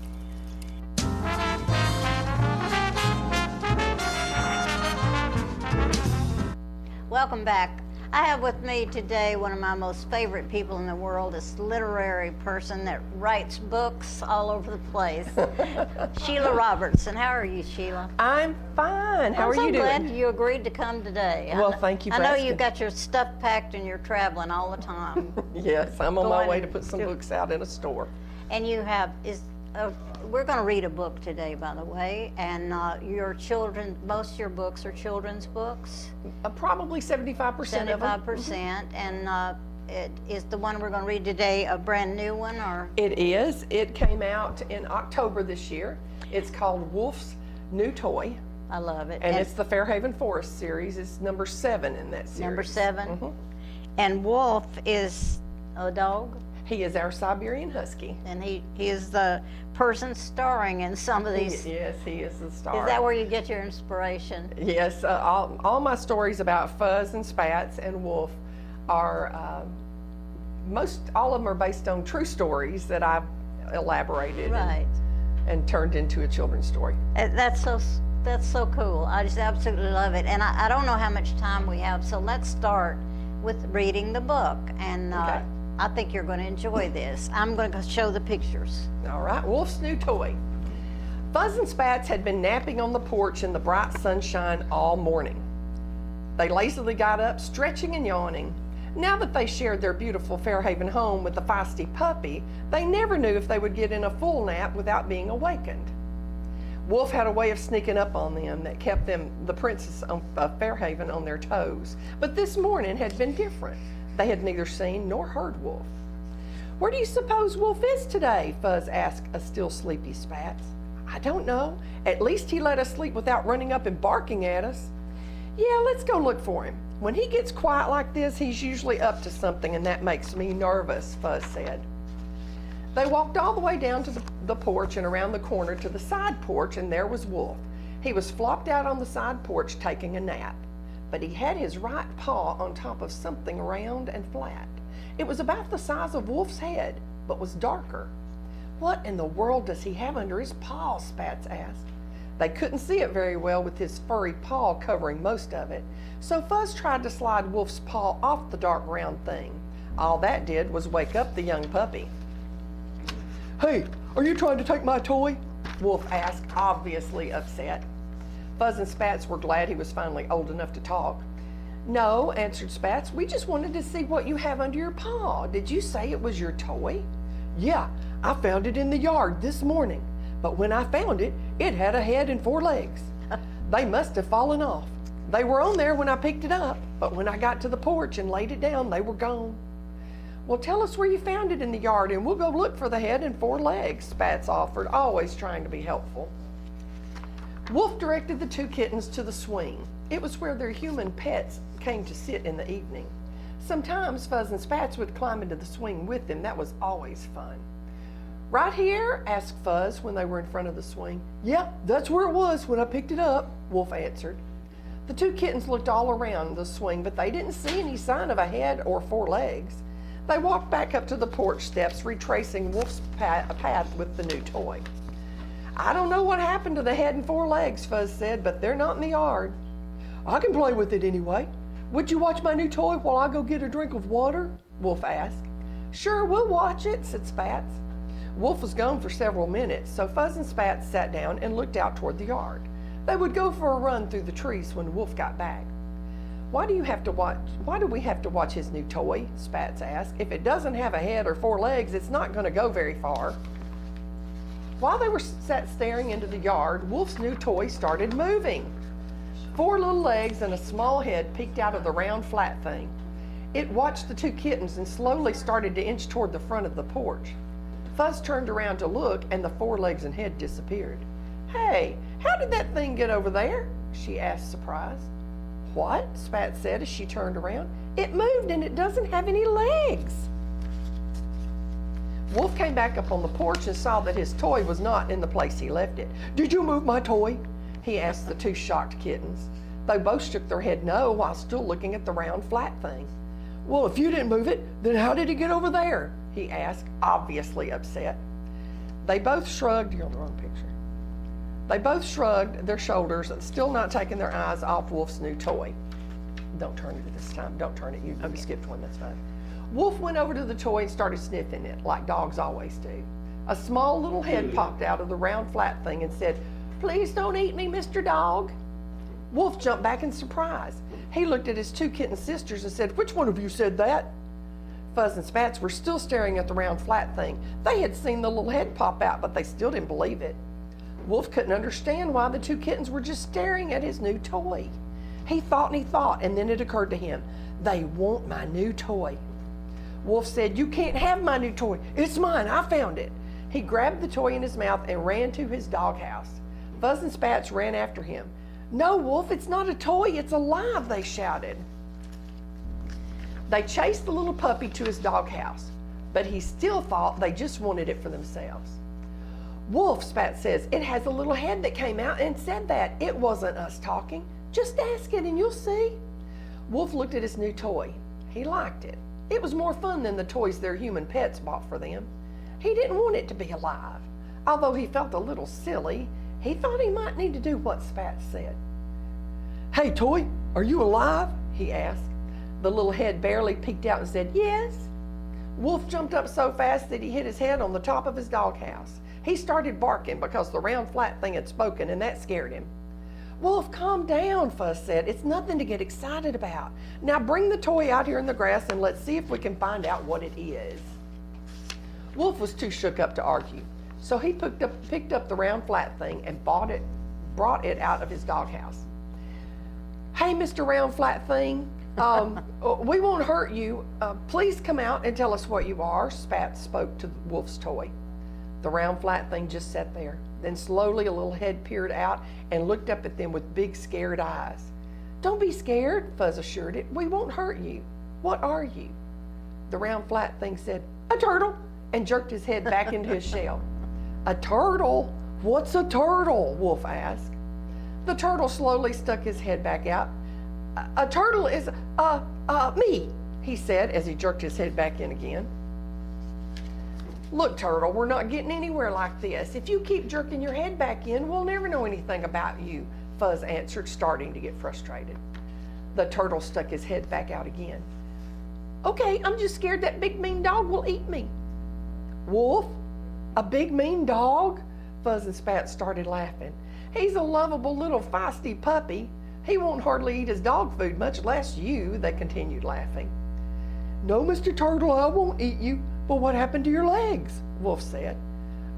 Welcome back. I have with me today one of my most favorite people in the world, this literary person that writes books all over the place, Sheila Robertson. How are you, Sheila? I'm fine. How are you doing? I'm so glad you agreed to come today. Well, thank you for I know asking. you got your stuff packed and you're traveling all the time. Yes, I'm on my way to put some books out in a store. And you have, we're going to read a book today, by the way, and your children, most of your books are children's books? Probably 75% of them. 75%, and is the one we're going to read today a brand new one, or? It is. It came out in October this year. It's called Wolf's New Toy. I love it. And it's the Fairhaven Forest series. It's number 7 in that series. Number 7. Mm-hmm. And Wolf is a dog? He is our Siberian Husky. And he is the person starring in some of these. Yes, he is the star. Is that where you get your inspiration? Yes, all my stories about Fuzz and Spats and Wolf are, all of them are based on true stories that I've elaborated and turned into a children's story. That's so cool. I just absolutely love it. And I don't know how much time we have, so let's start with reading the book. And Okay. I think you're going to enjoy this. I'm going to show the pictures. All right, Wolf's New Toy. Fuzz and Spats had been napping on the porch in the bright sunshine all morning. They lazily got up, stretching and yawning. Now that they shared their beautiful Fairhaven home with the feisty puppy, they never knew if they would get in a full nap without being awakened. Wolf had a way of sneaking up on them that kept the princess of Fairhaven on their toes, but this morning had been different. They had neither seen nor heard Wolf. "Where do you suppose Wolf is today?" Fuzz asked a still sleepy Spats. "I don't know. At least he let us sleep without running up and barking at us." "Yeah, let's go look for him. When he gets quiet like this, he's usually up to something, and that makes me nervous," Fuzz said. They walked all the way down to the porch and around the corner to the side porch, and there was Wolf. He was flopped out on the side porch taking a nap, but he had his right paw on top of something round and flat. It was about the size of Wolf's head, but was darker. "What in the world does he have under his paw?" Spats asked. They couldn't see it very well with his furry paw covering most of it, so Fuzz tried to slide Wolf's paw off the dark round thing. All that did was wake up the young puppy. "Hey, are you trying to take my toy?" Wolf asked, obviously upset. Fuzz and Spats were glad he was finally old enough to talk. "No," answered Spats, "we just wanted to see what you have under your paw. Did you say it was your toy?" "Yeah, I found it in the yard this morning, but when I found it, it had a head and 4 legs. They must have fallen off. They were on there when I picked it up, but when I got to the porch and laid it down, they were gone." "Well, tell us where you found it in the yard and we'll go look for the head and 4 legs," Spats offered, always trying to be helpful. Wolf directed the 2 kittens to the swing. It was where their human pets came to sit in the evening. Sometimes Fuzz and Spats would climb into the swing with them. That was always fun. "Right here?" asked Fuzz when they were in front of the swing. "Yeah, that's where it was when I picked it up," Wolf answered. The 2 kittens looked all around the swing, but they didn't see any sign of a head or 4 legs. They walked back up to the porch steps, retracing Wolf's path with the new toy. "I don't know what happened to the head and 4 legs," Fuzz said, "but they're not in the yard." "I can play with it anyway. Would you watch my new toy while I go get a drink of water?" Wolf asked. "Sure, we'll watch it," said Spats. Wolf was gone for several minutes, so Fuzz and Spats sat down and looked out toward the yard. They would go for a run through the trees when Wolf got back. Why do we have to watch his new toy?" Spats asked. "If it doesn't have a head or 4 legs, it's not going to go very far." While they were sat staring into the yard, Wolf's new toy started moving. 4 little legs and a small head peeked out of the round flat thing. It watched the 2 kittens and slowly started to inch toward the front of the porch. Fuzz turned around to look, and the 4 legs and head disappeared. "Hey, how did that thing get over there?" she asked, surprised. "What?" Spats said as she turned around. "It moved and it doesn't have any legs." Wolf came back up on the porch and saw that his toy was not in the place he left it. "Did you move my toy?" he asked the 2 shocked kittens. They both shook their head no while still looking at the round flat thing. "Well, if you didn't move it, then how did it get over there?" he asked, obviously upset. They both shrugged, you're on the wrong picture. They both shrugged their shoulders, still not taking their eyes off Wolf's new toy. Don't turn it this time. Don't turn it. You skipped one. That's fine. Wolf went over to the toy and started sniffing it, like dogs always do. A small little head popped out of the round flat thing and said, "Please don't eat me, Mr. Dog." Wolf jumped back in surprise. He looked at his 2 kitten sisters and said, "Which one of you said that?" Fuzz and Spats were still staring at the round flat thing. They had seen the little head pop out, but they still didn't believe it. Wolf couldn't understand why the 2 kittens were just staring at his new toy. He thought, and then it occurred to him, they want my new toy. Wolf said, "You can't have my new toy. It's mine. I found it." He grabbed the toy in his mouth and ran to his doghouse. Fuzz and Spats ran after him. "No, Wolf, it's not a toy. It's alive," they shouted. They chased the little puppy to his doghouse, but he still thought they just wanted it for themselves. "Wolf," Spats says, "it has a little head that came out and said that. It wasn't us talking. Just ask it and you'll see." Wolf looked at his new toy. He liked it. It was more fun than the toys their human pets bought for them. He didn't want it to be alive. Although he felt a little silly, he thought he might need to do what Spats said. "Hey, toy, are you alive?" he asked. The little head barely peeked out and said, "Yes." Wolf jumped up so fast that he hit his head on the top of his doghouse. He started barking because the round flat thing had spoken, and that scared him. "Wolf, calm down," Fuzz said. "It's nothing to get excited about. Now bring the toy out here in the grass and let's see if we can find out what it is." Wolf was too shook up to argue, so he picked up the round flat thing and brought it out of his doghouse. "Hey, Mr. Round Flat Thing, we won't hurt you. Please come out and tell us what you are," Spats spoke to Wolf's toy. The round flat thing just sat there. Then slowly a little head peered out and looked up at them with big scared eyes. "Don't be scared," Fuzz assured it. "We won't hurt you. What are you?" The round flat thing said, "A turtle," and jerked his head back into his shell. "A turtle? What's a turtle?" Wolf asked. The turtle slowly stuck his head back out. "A turtle is, me," he said as he jerked his head back in again. "Look, Turtle, we're not getting anywhere like this. If you keep jerking your head back in, we'll never know anything about you," Fuzz answered, starting to get frustrated. The turtle stuck his head back out again. "Okay, I'm just scared that big mean dog will eat me." "Wolf? A big mean dog?" Fuzz and Spats started laughing. "He's a lovable little feisty puppy. He won't hardly eat his dog food, much less you," they continued laughing. "No, Mr. Turtle, I won't eat you. But what happened to your legs?" Wolf said.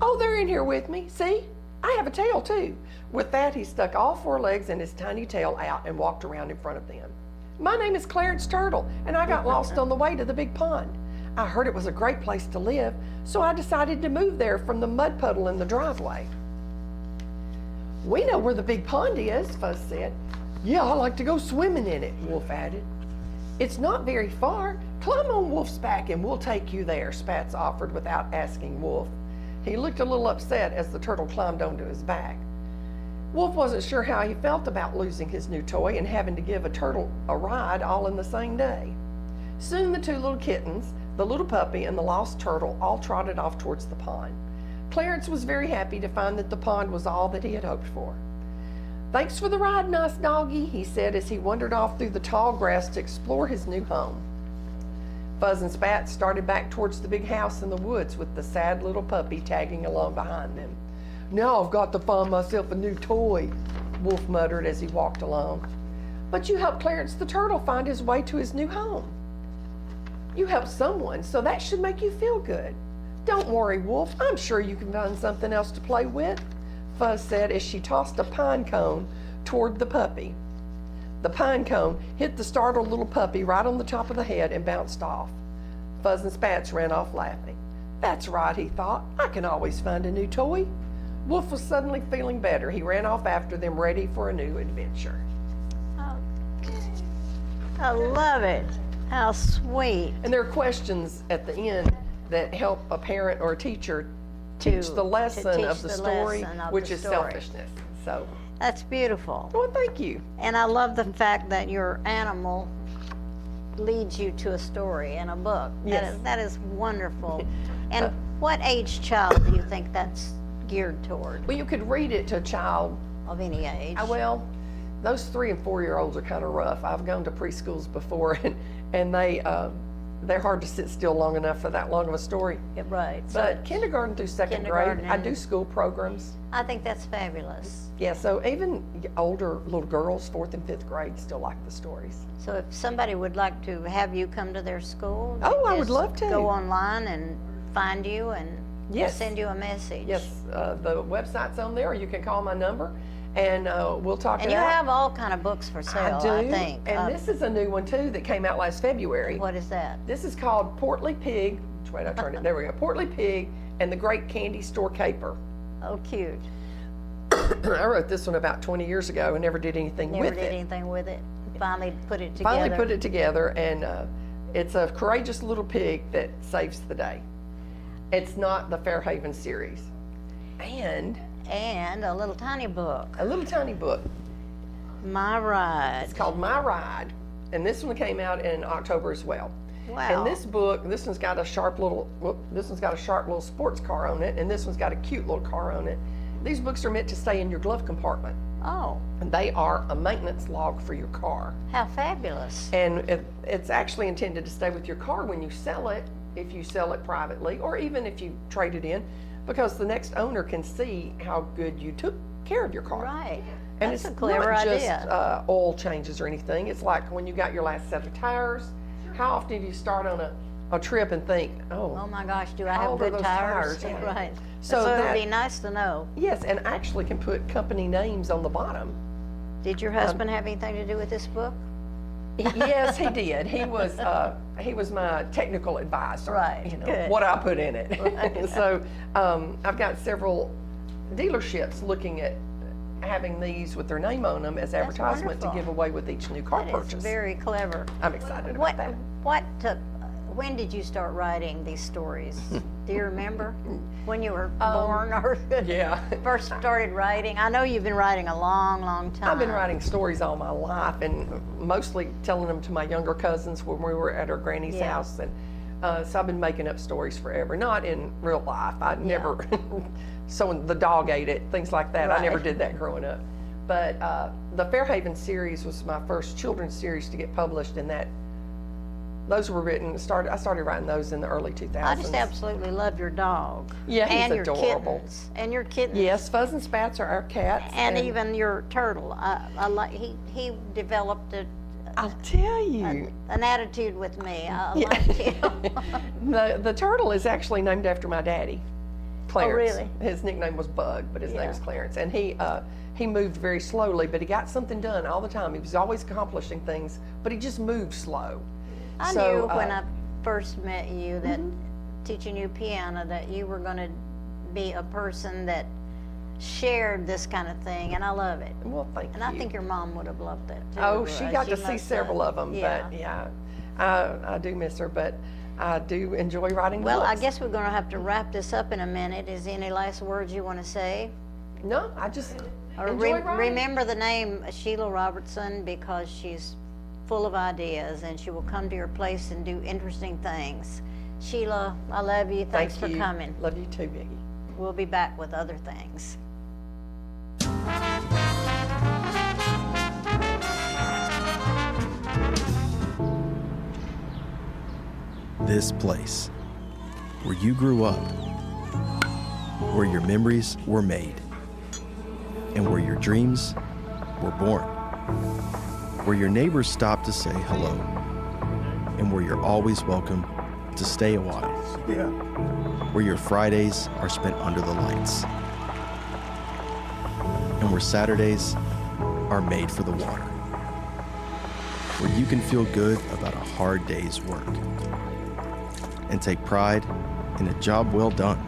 "Oh, they're in here with me. See? I have a tail too." With that, he stuck all 4 legs and his tiny tail out and walked around in front of them. "My name is Clarence Turtle, and I got lost on the way to the big pond. I heard it was a great place to live, so I decided to move there from the mud puddle in the driveway." "We know where the big pond is," Fuzz said. "Yeah, I like to go swimming in it," Wolf added. "It's not very far. Climb on Wolf's back and we'll take you there," Spats offered without asking Wolf. He looked a little upset as the turtle climbed onto his back. Wolf wasn't sure how he felt about losing his new toy and having to give a turtle a ride all in the same day. Soon the 2 little kittens, the little puppy and the lost turtle, all trotted off towards the pond. Clarence was very happy to find that the pond was all that he had hoped for. "Thanks for the ride, nice doggy," he said as he wandered off through the tall grass to explore his new home. Fuzz and Spats started back towards the big house in the woods with the sad little puppy tagging along behind them. "Now I've got to find myself a new toy," Wolf muttered as he walked along. "But you helped Clarence the turtle find his way to his new home." "You helped someone, so that should make you feel good. Don't worry, Wolf. I'm sure you can find something else to play with," Fuzz said as she tossed a pine cone toward the puppy. The pine cone hit the startled little puppy right on the top of the head and bounced off. Fuzz and Spats ran off laughing. "That's right," he thought. "I can always find a new toy." Wolf was suddenly feeling better. He ran off after them, ready for a new adventure. Oh, I love it. How sweet. And there are questions at the end that help a parent or a teacher teach the lesson of the story, which is selfishness. So that's beautiful. Well, thank you. And I love the fact that your animal leads you to a story in a book. Yes. That is wonderful. And what age child do you think that's geared toward? Well, you could read it to a child of any age. Well, those 3 and 4-year-olds are kind of rough. I've gone to preschools before, and they're hard to sit still long enough for that long of a story. Yeah, right. But kindergarten through 2nd grade, I do school programs. I think that's fabulous. Yeah, so even older little girls, 4th and 5th grade, still like the stories. So if somebody would like to have you come to their school, oh, I would love to. Go online and find you and send you a message. Yes, the website's on there, or you can call my number, And we'll talk And it you out. have all kind of books for sale, I think. And this is a new one too that came out last February. What is that? This is called Portly Pig. Wait, I turned it. There we go. Portly Pig and the Great Candy Store Caper. Oh, cute. I wrote this one about 20 years ago and never did anything with it. Never did anything with it. Finally put it together. Finally put it together, and it's a courageous little pig that saves the day. It's not the Fairhaven series. And a little tiny book. A little tiny book. My Ride. It's called My Ride. And this one came out in October as well. Wow. And this book, this one's got a sharp little sports car on it, and this one's got a cute little car on it. These books are meant to stay in your glove compartment. Oh. And they are a maintenance log for your car. How fabulous. And it's actually intended to stay with your car when you sell it, if you sell it privately, or even if you trade it in, because the next owner can see how good you took care of your car. Right. And That's it's a clever not idea. just oil changes or anything. It's like when you got your last set of tires, how often do you start on a trip and think, oh my gosh, do I how have old are good those tires? Yeah. Right. So it that- would be nice to know. Yes, and actually can put company names on the bottom. Did your husband have anything to do with this book? Yes, he did. He was my technical advisor. Right, You know, good. what I put in it. Right. So I've got several dealerships looking at having these with their name on them as That's advertisement to wonderful. give away with each new car That purchase. is very clever. I'm excited What? about that. When did you start writing these stories? Do you remember when you were born or yeah. first started writing? I know you've been writing a long, long time. I've been writing stories all my life, and mostly telling them to my younger cousins when we were at our granny's Yeah. house. And so I've been making up stories forever, not in real life. I never, so when the dog ate it, things like that. I never Right. did that growing up. But the Fairhaven series was my first children's series to get published, and those were written. I started writing those in the early 2000s. I just absolutely love your dog. Yeah, he's and your adorable. Kittens. And your kittens. Yes, Fuzz and Spats are our cats. And even your turtle. I like. He developed I'll tell you. An attitude with me. I Yeah. liked him. The turtle is actually named after my daddy, Clarence. really? His nickname was Bug, but his name Yeah. was Clarence. And he moved very slowly, but he got something done all the time. He was always accomplishing things, but he just moved slow. I So, knew when I first met you that Mm-hmm. teaching you piano that you were going to be a person that shared this kind of thing, and I love it. Well, thank And you. I think your mom would have loved that too. Oh, she got to see must several have. of them, Yeah. but yeah, I do miss her, but I do enjoy writing Well, I books. guess we're going to have to wrap this up in a minute. Is there any last words you want to say? No, I just Or enjoy writing. remember the name Sheila Robertson, because she's full of ideas and she will come to your place and do interesting things. Sheila, I love you. Thanks Thank for you. coming. Love you too, Biggie. We'll be back with other things. This place, where you grew up, where your memories were made, and where your dreams were born, where your neighbors stop to say hello, and where you're always welcome to stay a while, where your Fridays are spent under the lights, and where Saturdays are made for the water, where you can feel good about a hard day's work and take pride in a job well done,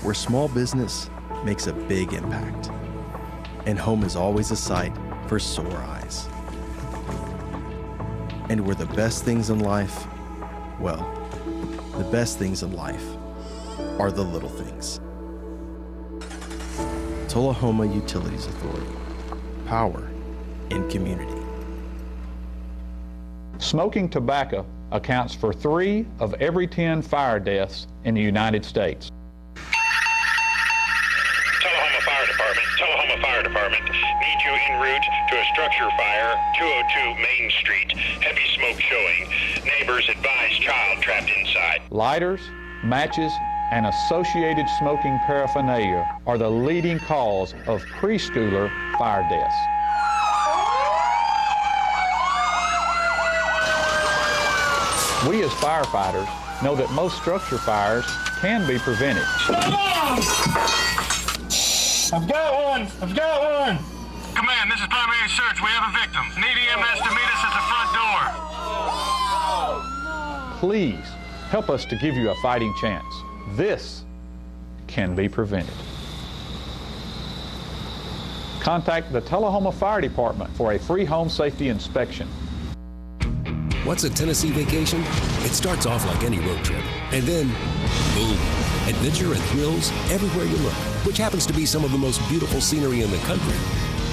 where small business makes a big impact, and home is always a sight for sore eyes. And where the best things in life, well, the best things in life are the little things. Tullahoma Utilities Authority, power in community. Smoking tobacco accounts for 3 of every 10 fire deaths in the United States. Tullahoma Fire Department needs you en route to a structure fire, 202 Main Street. Heavy smoke showing. Neighbors advise child trapped inside. Lighters, matches, and associated smoking paraphernalia are the leading cause of preschooler fire deaths. We as firefighters know that most structure fires can be prevented. I've got one. I've got one. Command, this is primary search. We have a victim. Need EMS to meet us at the front door. Please help us to give you a fighting chance. This can be prevented. Contact the Tullahoma Fire Department for a free home safety inspection. What's a Tennessee vacation? It starts off like any road trip, and then, boom, adventure and thrills everywhere you look, which happens to be some of the most beautiful scenery in the country.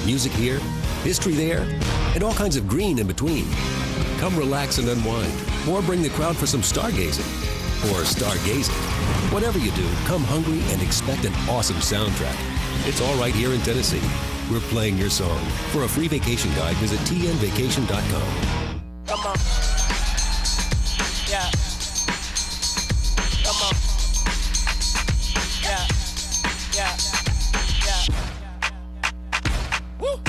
Music here, history there, and all kinds of green in between. Come relax and unwind, or bring the crowd for some stargazing, or stargazing. Whatever you do, come hungry and expect an awesome soundtrack. It's all right here in Tennessee. We're playing your song. For a free vacation guide, visit tnvacation.com. Come on. Yeah. Come on. Yeah. Yeah. Yeah. Woo.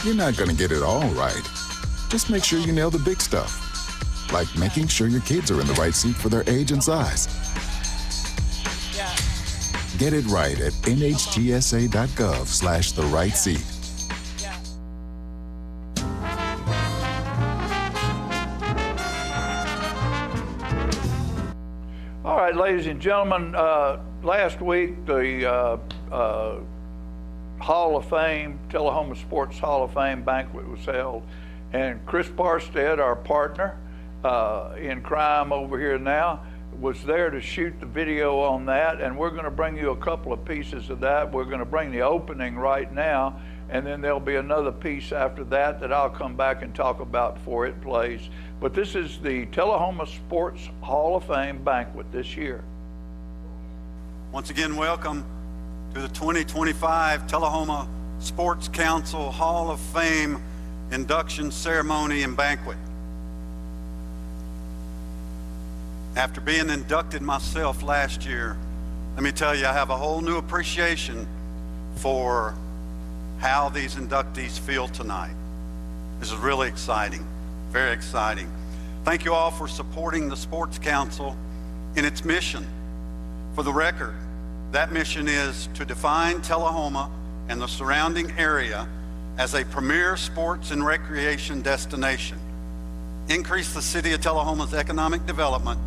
You're not going to get it all right. Just make sure you nail the big stuff, like making sure your kids are in the right seat for their age and size. Yeah. Get it right at nhtsa.gov/the-right-seat. All right, ladies and gentlemen, last week the Hall of Fame, Tullahoma Sports Hall of Fame banquet was held, and Chris Barstead, our partner in crime over here now, was there to shoot the video on that, and we're going to bring you a couple of pieces of that. We're going to bring the opening right now, and then there'll be another piece after that that I'll come back and talk about before it plays. But this is the Tullahoma Sports Hall of Fame banquet this year. Once again, welcome to the 2025 Tullahoma Sports Council Hall of Fame induction ceremony and banquet. After being inducted myself last year, let me tell you, I have a whole new appreciation for how these inductees feel tonight. This is really exciting, very exciting. Thank you all for supporting the Sports Council in its mission. For the record, that mission is to define Tullahoma and the surrounding area as a premier sports and recreation destination, increase the city of Tullahoma's economic development,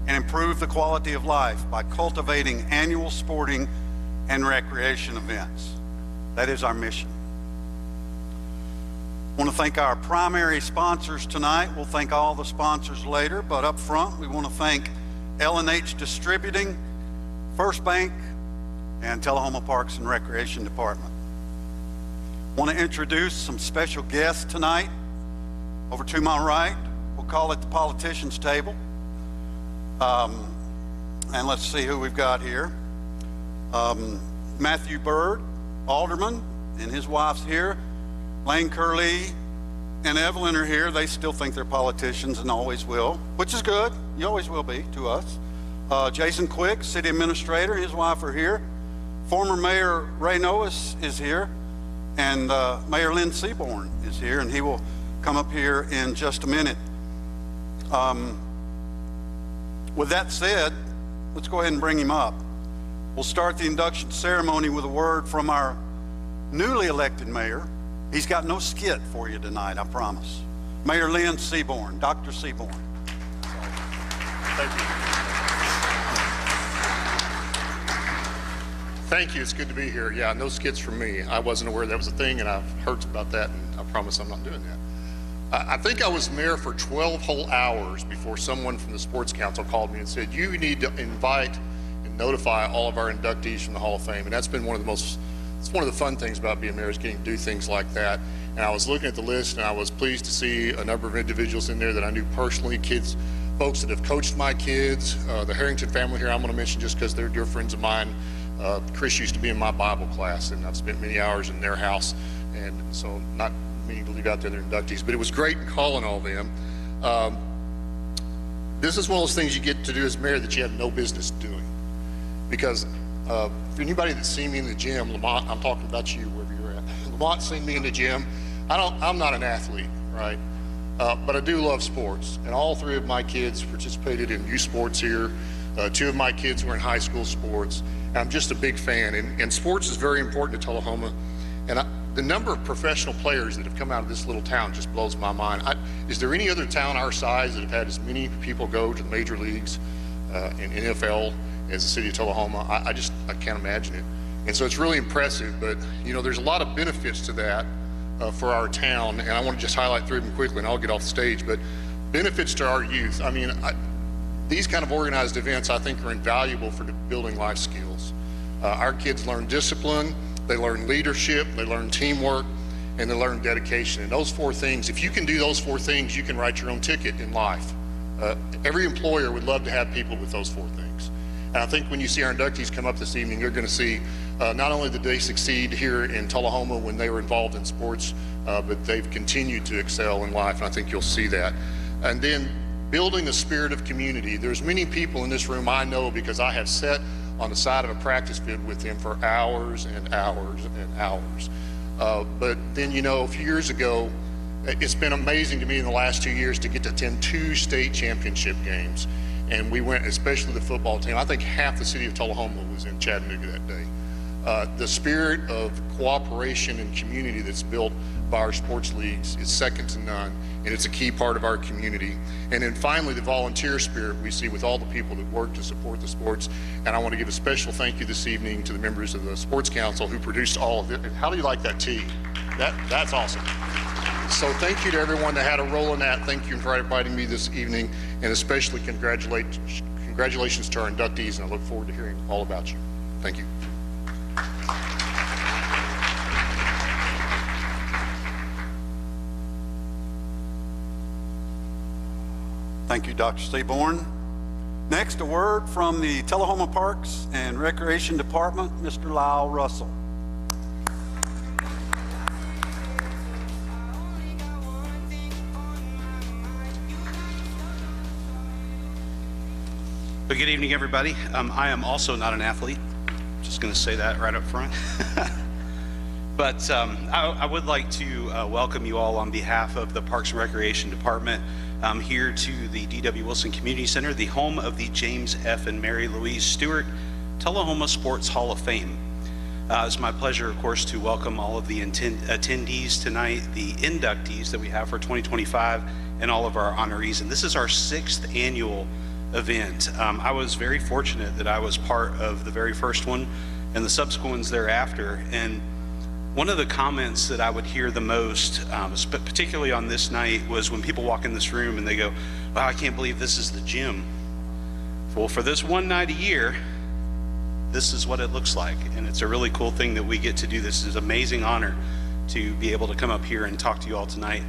and improve the quality of life by cultivating annual sporting and recreation events. That is our mission. I want to thank our primary sponsors tonight. We'll thank all the sponsors later, but up front, we want to thank L&H Distributing, First Bank, and Tullahoma Parks and Recreation Department. I want to introduce some special guests tonight. Over to my right, we'll call it the politicians' table. And let's see who we've got here. Matthew Byrd, Alderman, and his wife's here. Lane Curley and Evelyn are here. They still think they're politicians and always will, which is good. You always will be to us. Jason Quick, City Administrator, his wife are here. Former Mayor Ray Noes is here. And Mayor Lynn Seaborn is here, and he will come up here in just a minute. With that said, let's go ahead and bring him up. We'll start the induction ceremony with a word from our newly elected mayor. He's got no skit for you tonight, I promise. Mayor Lynn Seaborn, Dr. Seaborn. Thank you. Thank you, it's good to be here. Yeah, no skits from me. I wasn't aware that was a thing, and I've heard about that, and I promise I'm not doing that. I think I was mayor for 12 whole hours before someone from the Sports Council called me and said, you need to invite and notify all of our inductees from the Hall of Fame. And that's been it's one of the fun things about being mayor is getting to do things like that. And I was looking at the list, and I was pleased to see a number of individuals in there that I knew personally, folks that have coached my kids. The Harrington family here I'm going to mention just because they're dear friends of mine. Chris used to be in my Bible class, and I've spent many hours in their house, and so not meaning to leave out the other inductees, but it was great calling all of them. This is one of those things you get to do as mayor that you have no business doing, because for anybody that's seen me in the gym, Lamont, I'm talking about you wherever you're at. Lamont's seen me in the gym. I'm not an athlete, right? But I do love sports, and all three of my kids participated in youth sports here. Two of my kids were in high school sports. And I'm just a big fan, and sports is very important to Tullahoma. And the number of professional players that have come out of this little town just blows my mind. Is there any other town our size that have had as many people go to the major leagues in NFL as the city of Tullahoma? I can't imagine it. And so it's really impressive, but there's a lot of benefits to that for our town, and I want to just highlight three of them quickly, and I'll get off the stage. But benefits to our youth, these kind of organized events I think are invaluable for building life skills. Our kids learn discipline, they learn leadership, they learn teamwork, and they learn dedication. And those four things, if you can do those four things, you can write your own ticket in life. Every employer would love to have people with those four things. And I think when you see our inductees come up this evening, you're going to see not only did they succeed here in Tullahoma when they were involved in sports, but they've continued to excel in life, and I think you'll see that. And then building a spirit of community. There's many people in this room I know because I have sat on the side of a practice field with them for hours and hours and hours. But then, a few years ago, it's been amazing to me in the last 2 years to get to attend 2 state championship games. And we went, especially the football team. I think half the city of Tullahoma was in Chattanooga that day. The spirit of cooperation and community that's built by our sports leagues is second to none, and it's a key part of our community. And then finally, the volunteer spirit we see with all the people that work to support the sports. And I want to give a special thank you this evening to the members of the Sports Council who produced all of it. How do you like that tea? That's awesome. So thank you to everyone that had a role in that. Thank you for inviting me this evening, and especially congratulations to our inductees, and I look forward to hearing all about you. Thank you. Thank you, Dr. Seaborn. Next, a word from the Tullahoma Parks and Recreation Department, Mr. Lyle Russell. But good evening, everybody. I am also not an athlete. Just going to say that right up front. But I would like to welcome you all on behalf of the Parks and Recreation Department here to the D.W. Wilson Community Center, the home of the James F. and Mary Louise Stewart Tullahoma Sports Hall of Fame. It's my pleasure, of course, to welcome all of the attendees tonight, the inductees that we have for 2025, and all of our honorees. And this is our 6th annual event. I was very fortunate that I was part of the very first one and the subsequent ones thereafter. And one of the comments that I would hear the most, particularly on this night, was when people walk in this room and they go, "Wow, I can't believe this is the gym." Well, for this one night a year, this is what it looks like. And it's a really cool thing that we get to do this. It's an amazing honor to be able to come up here and talk to you all tonight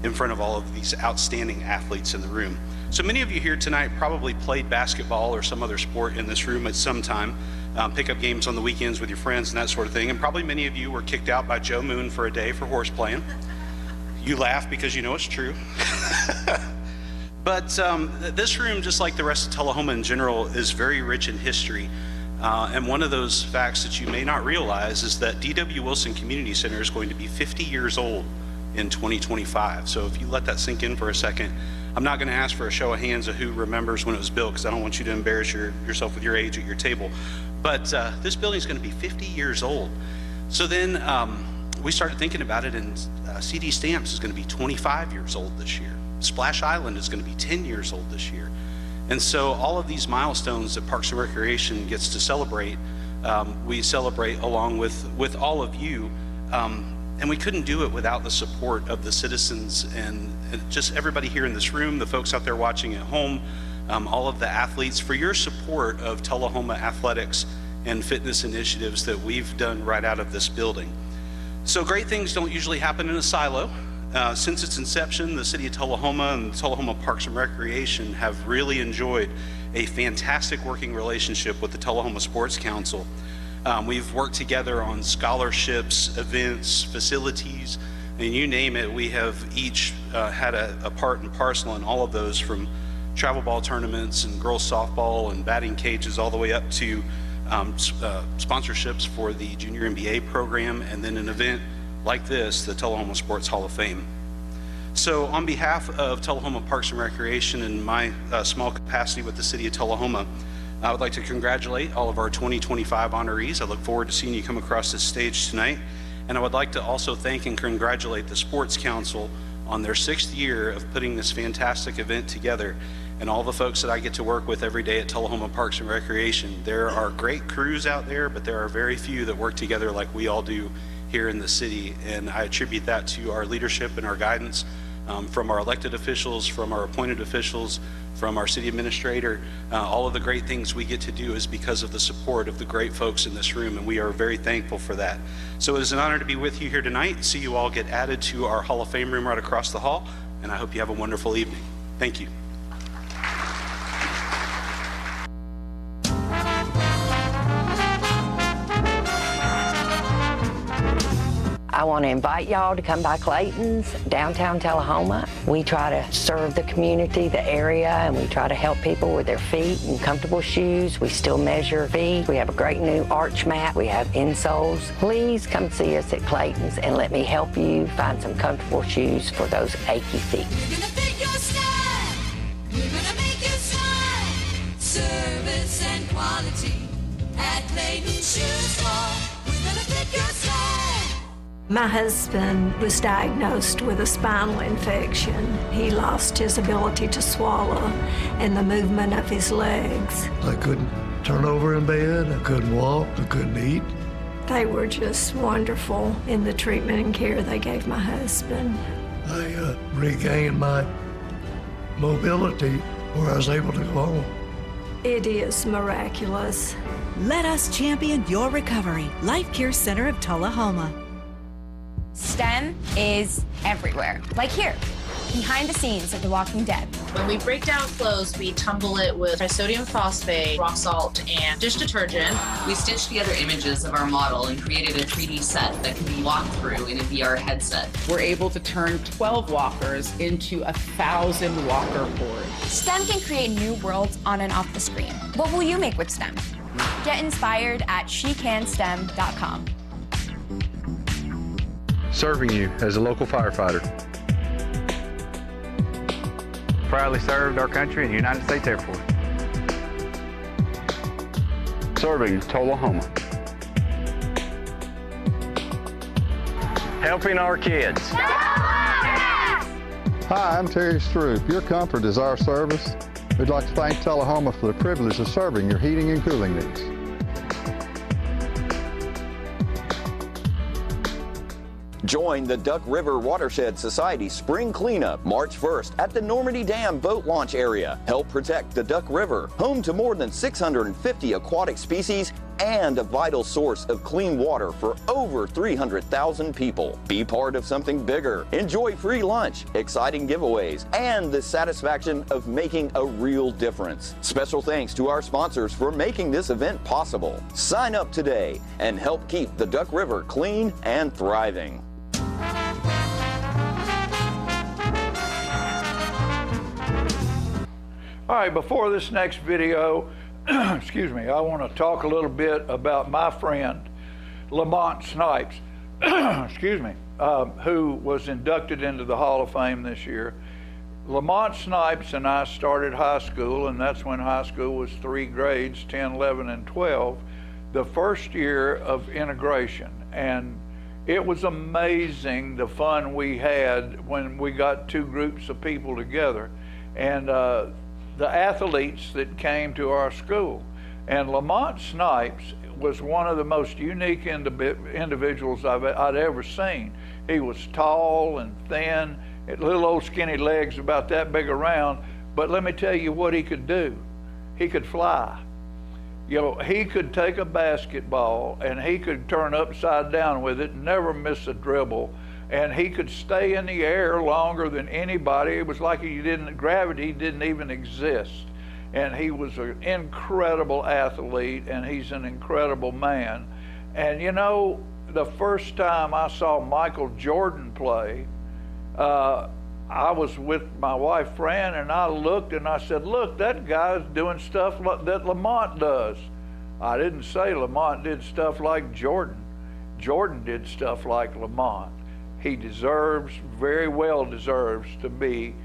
in front of all of these outstanding athletes in the room. So many of you here tonight probably played basketball or some other sport in this room at some time, pick up games on the weekends with your friends and that sort of thing. And probably many of you were kicked out by Joe Moon for a day for horse playing. You laugh because you know it's true. But this room, just like the rest of Tullahoma in general, is very rich in history. And one of those facts that you may not realize is that D.W. Wilson Community Center is going to be 50 years old in 2025. So if you let that sink in for a second, I'm not going to ask for a show of hands of who remembers when it was built, because I don't want you to embarrass yourself with your age at your table. But this building is going to be 50 years old. So then we started thinking about it, and CD Stamps is going to be 25 years old this year. Splash Island is going to be 10 years old this year. And so all of these milestones that Parks and Recreation gets to celebrate, we celebrate along with all of you. And we couldn't do it without the support of the citizens and just everybody here in this room, the folks out there watching at home, all of the athletes, for your support of Tullahoma athletics and fitness initiatives that we've done right out of this building. So great things don't usually happen in a silo. Since its inception, the city of Tullahoma and Tullahoma Parks and Recreation have really enjoyed a fantastic working relationship with the Tullahoma Sports Council. We've worked together on scholarships, events, facilities, and you name it. We have each had a part and parcel in all of those, from travel ball tournaments and girls softball and batting cages all the way up to sponsorships for the Junior MBA program, and then an event like this, the Tullahoma Sports Hall of Fame. So on behalf of Tullahoma Parks and Recreation and my small capacity with the city of Tullahoma, I would like to congratulate all of our 2025 honorees. I look forward to seeing you come across this stage tonight. And I would like to also thank and congratulate the Sports Council on their 6th year of putting this fantastic event together, and all the folks that I get to work with every day at Tullahoma Parks and Recreation. There are great crews out there, but there are very few that work together like we all do here in the city, and I attribute that to our leadership and our guidance from our elected officials, from our appointed officials, from our city administrator. All of the great things we get to do is because of the support of the great folks in this room, and we are very thankful for that. So it is an honor to be with you here tonight, see you all get added to our Hall of Fame room right across the hall, and I hope you have a wonderful evening. Thank you. I want to invite y'all to come by Clayton's, downtown Tullahoma. We try to serve the community, the area, and we try to help people with their feet and comfortable shoes. We still measure feet. We have a great new arch mat. We have insoles. Please come see us at Clayton's and let me help you find some comfortable shoes for those achy feet. We're gonna fit your style. We're gonna make you smile. Service and quality at Clayton's Shoe Store. We're gonna fit your style. My husband was diagnosed with a spinal infection. He lost his ability to swallow and the movement of his legs. I couldn't turn over in bed, I couldn't walk, I couldn't eat. They were just wonderful in the treatment and care they gave my husband. I regained my mobility where I was able to go home. It is miraculous. Let us champion your recovery. Life Care Center of Tullahoma. STEM is everywhere, like here, behind the scenes of The Walking Dead. When we break down clothes, we tumble it with sodium phosphate, rock salt, and dish detergent. We stitched together images of our model and created a 3D set that can be walked through in a VR headset. We're able to turn 12 walkers into 1,000 walker boards. STEM can create new worlds on and off the screen. What will you make with STEM? Get inspired at SheCanSTEM.com. Serving you as a local firefighter. Proudly served our country in the United States Air Force. Serving Tullahoma. Helping our kids. Hi, I'm Terry Stroop. Your comfort is our service. We'd like to thank Tullahoma for the privilege of serving your heating and cooling needs. Join the Duck River Watershed Society Spring Cleanup March 1st at the Normandy Dam boat launch area. Help protect the Duck River, home to more than 650 aquatic species and a vital source of clean water for over 300,000 people. Be part of something bigger. Enjoy free lunch, exciting giveaways, and the satisfaction of making a real difference. Special thanks to our sponsors for making this event possible. Sign up today and help keep the Duck River clean and thriving. All right, before this next video, excuse me, I want to talk a little bit about my friend, Lamont Snipes, excuse me, who was inducted into the Hall of Fame this year. Lamont Snipes and I started high school, and that's when high school was 3 grades, 10, 11, and 12, the first year of integration. And it was amazing the fun we had when we got 2 groups of people together. And the athletes that came to our school. And Lamont Snipes was one of the most unique individuals I'd ever seen. He was tall and thin, little old skinny legs about that big around, but let me tell you what he could do. He could fly. You know, he could take a basketball and he could turn upside down with it, never miss a dribble, and he could stay in the air longer than anybody. It was like gravity didn't even exist. And he was an incredible athlete, and he's an incredible man. And you know, the first time I saw Michael Jordan play, I was with my wife Fran, and I looked and I said, look, that guy's doing stuff that Lamont does. I didn't say Lamont did stuff like Jordan. Jordan did stuff like Lamont. He deserves, very well deserves, to be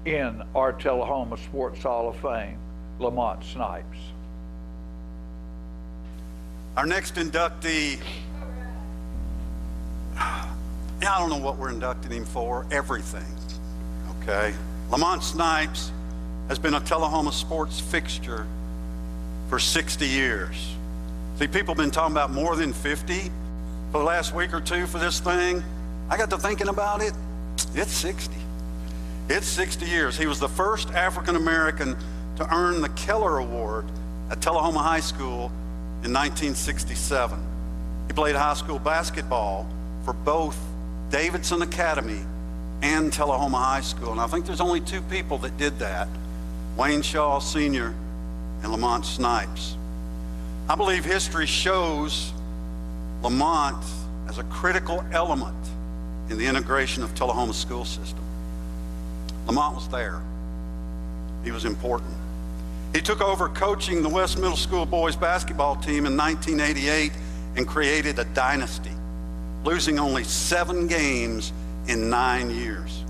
in our Tullahoma Sports Hall of Fame, Lamont Snipes. Our next inductee, I don't know what we're inducting him for, everything, okay? Lamont Snipes has been a Tullahoma sports fixture for 60 years. See, people have been talking about more than 50 for the last week or two for this thing. I got to thinking about it, it's 60. It's 60 years. He was the first African-American to earn the Keller Award at Tullahoma High School in 1967. He played high school basketball for both Davidson Academy and Tullahoma High School. And I think there's only two people that did that, Wayne Shaw Sr. and Lamont Snipes. I believe history shows Lamont as a critical element in the integration of Tullahoma's school system. Lamont was there. He was important. He took over coaching the West Middle School boys basketball team in 1988 and created a dynasty, losing only 7 games in 9 years.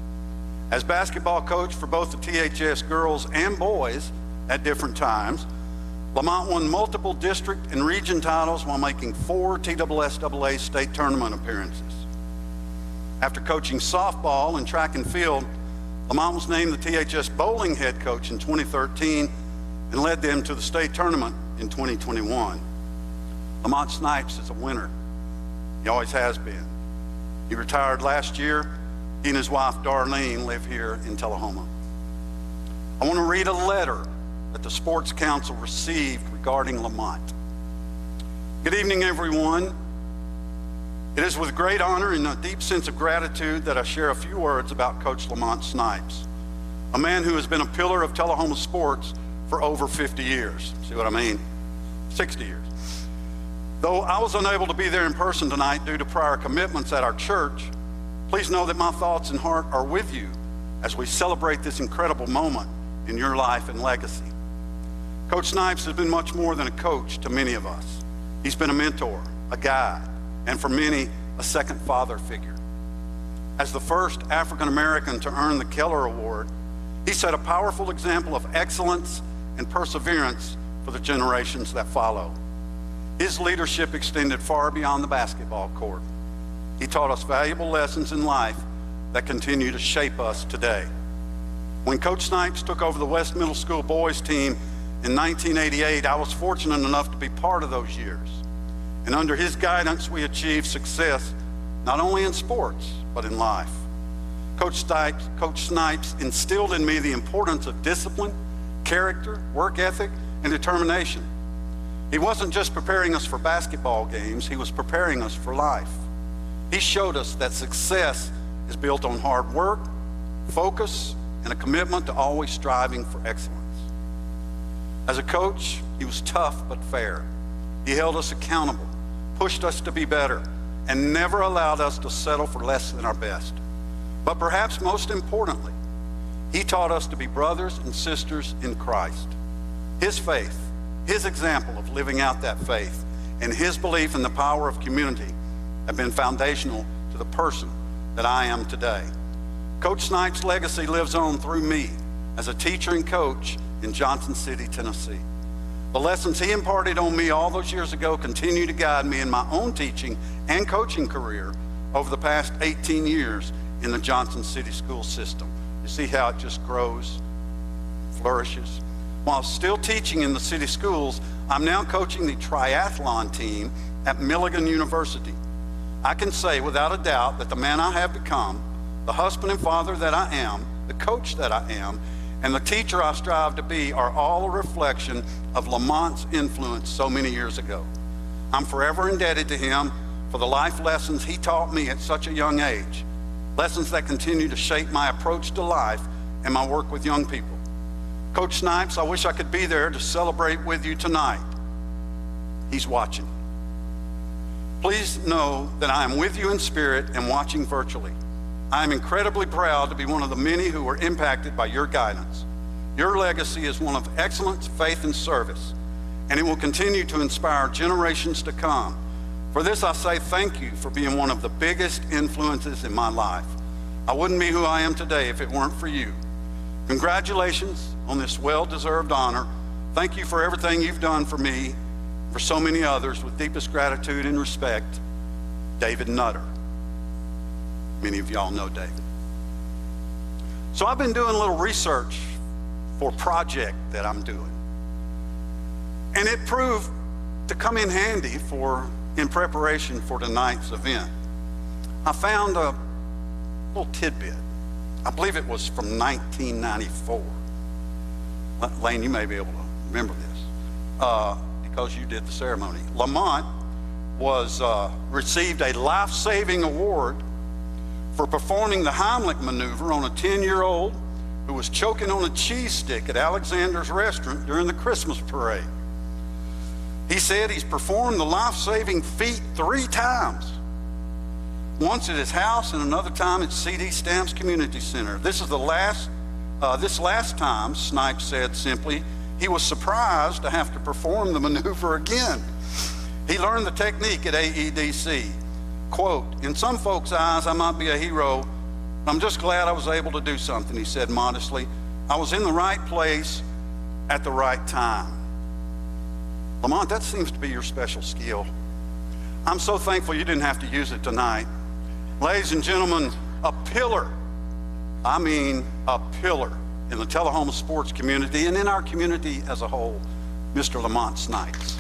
As basketball coach for both the THS girls and boys at different times, Lamont won multiple district and region titles while making 4 TSSAA state tournament appearances. After coaching softball and track and field, Lamont was named the THS bowling head coach in 2013 and led them to the state tournament in 2021. Lamont Snipes is a winner. He always has been. He retired last year. He and his wife, Darlene, live here in Tullahoma. I want to read a letter that the Sports Council received regarding Lamont. Good evening, everyone. It is with great honor and a deep sense of gratitude that I share a few words about Coach Lamont Snipes, a man who has been a pillar of Tullahoma sports for over 50 years. See what I mean? 60 years. Though I was unable to be there in person tonight due to prior commitments at our church, please know that my thoughts and heart are with you as we celebrate this incredible moment in your life and legacy. Coach Snipes has been much more than a coach to many of us. He's been a mentor, a guide, and for many, a second father figure. As the first African American to earn the Keller Award, he set a powerful example of excellence and perseverance for the generations that follow. His leadership extended far beyond the basketball court. He taught us valuable lessons in life that continue to shape us today. When Coach Snipes took over the West Middle School boys team in 1988, I was fortunate enough to be part of those years. And under his guidance, we achieved success not only in sports, but in life. Coach Snipes instilled in me the importance of discipline, character, work ethic, and determination. He wasn't just preparing us for basketball games, he was preparing us for life. He showed us that success is built on hard work, focus, and a commitment to always striving for excellence. As a coach, he was tough but fair. He held us accountable, pushed us to be better, and never allowed us to settle for less than our best. But perhaps most importantly, he taught us to be brothers and sisters in Christ. His faith, his example of living out that faith, and his belief in the power of community have been foundational to the person that I am today. Coach Snipes' legacy lives on through me as a teacher and coach in Johnson City, Tennessee. The lessons he imparted on me all those years ago continue to guide me in my own teaching and coaching career over the past 18 years in the Johnson City school system. You see how it just grows, flourishes. While still teaching in the city schools, I'm now coaching the triathlon team at Milligan University. I can say without a doubt that the man I have become, the husband and father that I am, the coach that I am, and the teacher I strive to be are all a reflection of Lamont's influence so many years ago. I'm forever indebted to him for the life lessons he taught me at such a young age, lessons that continue to shape my approach to life and my work with young people. Coach Snipes, I wish I could be there to celebrate with you tonight. He's watching. Please know that I am with you in spirit and watching virtually. I am incredibly proud to be one of the many who were impacted by your guidance. Your legacy is one of excellence, faith, and service, and it will continue to inspire generations to come. For this, I say thank you for being one of the biggest influences in my life. I wouldn't be who I am today if it weren't for you. Congratulations on this well-deserved honor. Thank you for everything you've done for me, for so many others, with deepest gratitude and respect, David Nutter. Many of y'all know David. So I've been doing a little research for a project that I'm doing. And it proved to come in handy in preparation for tonight's event. I found a little tidbit. I believe it was from 1994. Lane, you may be able to remember this because you did the ceremony. Lamont received a life-saving award for performing the Heimlich maneuver on a 10-year-old who was choking on a cheese stick at Alexander's restaurant during the Christmas parade. He said he's performed the life-saving feat 3 times. Once at his house and another time at C.D. Stamps Community Center. This last time, Snipes said simply, he was surprised to have to perform the maneuver again. He learned the technique at AEDC. Quote, in some folks' eyes, I might be a hero. I'm just glad I was able to do something, he said modestly. I was in the right place at the right time. Lamont, that seems to be your special skill. I'm so thankful you didn't have to use it tonight. Ladies and gentlemen, a pillar, I mean a pillar in the Tullahoma sports community and in our community as a whole, Mr. Lamont Snipes.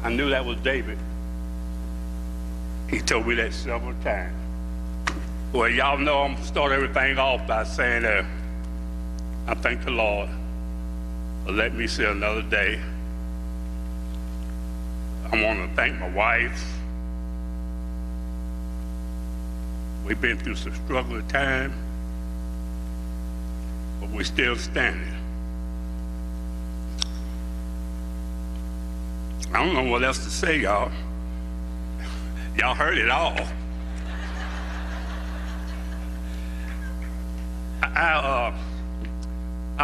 I knew that was David. He told me that several times. Well, y'all know I'm gonna start everything off by saying that I thank the Lord for letting me see another day. I want to thank my wife. We've been through some struggling time, but we're still standing. I don't know what else to say, y'all. Y'all heard it all. I'll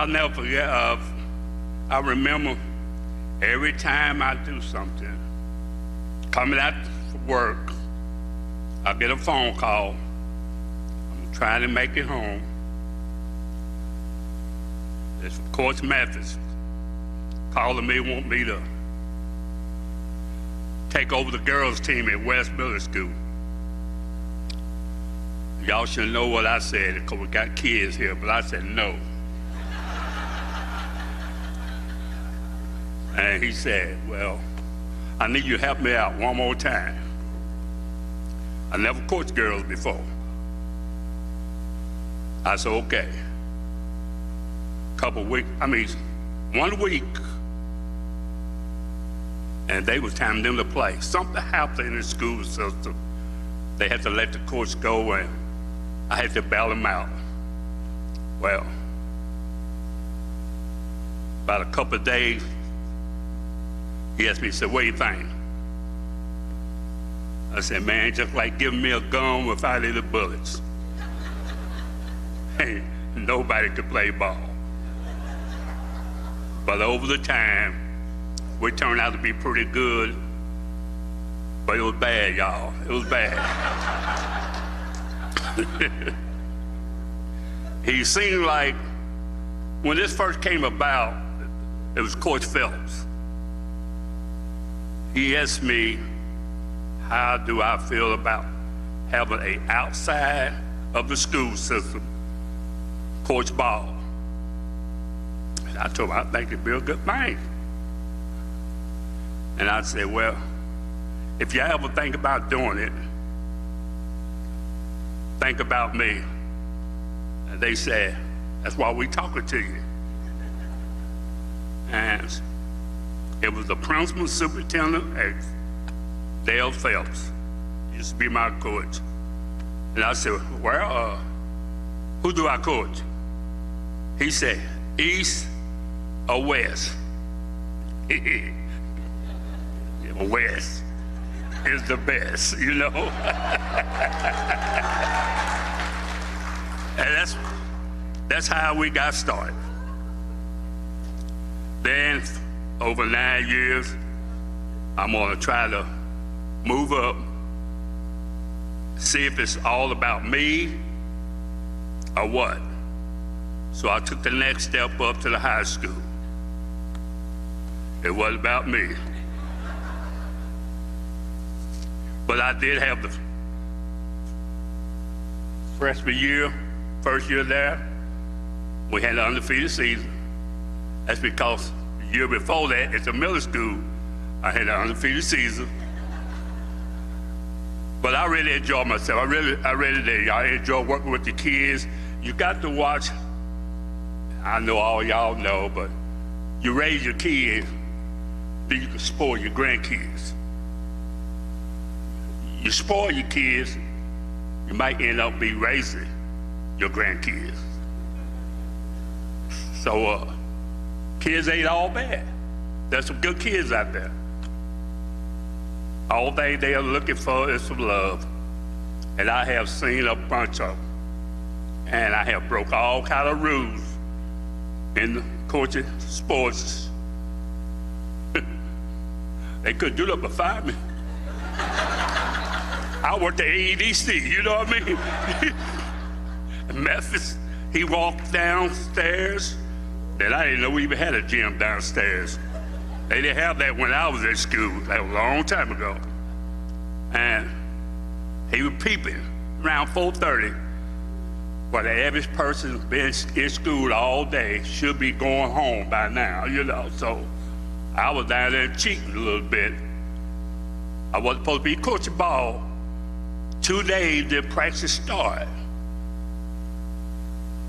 never forget, I remember every time I do something, coming out for work, I get a phone call. I'm trying to make it home. It's Coach Mathis calling me, want me to take over the girls' team at West Middle School. Y'all should know what I said because we got kids here, but I said no. And he said, well, I need you to help me out one more time. I never coached girls before. I said, okay. 1 week, and they was timing them to play. Something happened in the school system. They had to let the coach go, and I had to bail them out. Well, about a couple of days, he asked me, he said, what do you think? I said, man, just like giving me a gun without any bullets. Hey, nobody could play ball. But over the time, we turned out to be pretty good, but it was bad, y'all. It was bad. He seemed like, when this first came about, it was Coach Phelps. He asked me, how do I feel about having an outside of the school system coach ball? And I told him, I think it'd be a good thing. And I said, well, if you ever think about doing it, think about me. And they said, that's why we talking to you. And it was the principal superintendent at Dale Phelps. He used to be my coach. And I said, well, who do I coach? He said, East or west. West is the best, you know. And that's how we got started. Then, over 9 years, I'm gonna try to move up, see if it's all about me or what. So I took the next step up to the high school. It wasn't about me. But I did have the freshman year, first year there, we had an undefeated season. That's because the year before that, at the middle school, I had an undefeated season. But I really enjoyed myself. I really did. I enjoy working with the kids. You got to watch, I know all y'all know, but you raise your kids, then you can spoil your grandkids. You spoil your kids, you might end up be raising your grandkids. So kids ain't all bad. There's some good kids out there. All they are looking for is some love. And I have seen a bunch of them. And I have broke all kind of rules in the coaching sports. They couldn't do that but fire me. I worked at AEDC, you know what I mean? Memphis, he walked downstairs, and I didn't know we even had a gym downstairs. They didn't have that when I was at school, that was a long time ago. And he was peeping around 4:30, while the average person been in school all day should be going home by now, you know, so I was down there cheating a little bit. I wasn't supposed to be coaching ball. 2 days till practice started.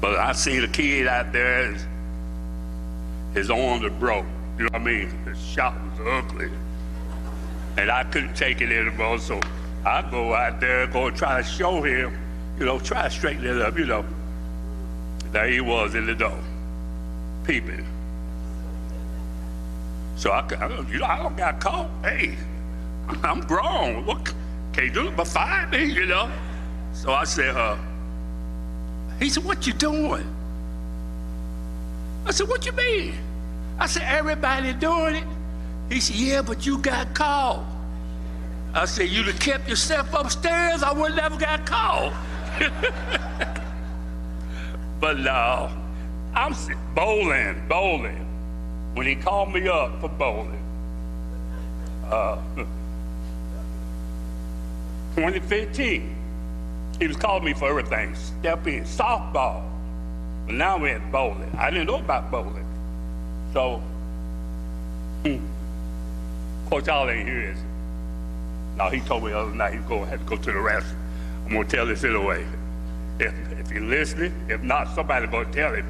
But I seen a kid out there, his arms were broke. You know what I mean? The shot was ugly. And I couldn't take it anymore, so I go out there, go and try to show him, you know, try to straighten it up, you know. There he was in the door, peeping. So I don't got caught. Hey, I'm grown. What? Can't do it but fire me, you know? So I said, he said, what you doing? I said, what you mean? I said, everybody doing it. He said, yeah, but you got caught. I said, you'd have kept yourself upstairs, I would never got caught. But no, I'm bowling. When he called me up for bowling, 2015, he was calling me for everything, step in, softball. But now we're at bowling. I didn't know about bowling. So, Coach All ain't here, is it? No, he told me the other night he had to go to the restroom. I'm gonna tell this anyway. If you're listening, if not, somebody gonna tell him.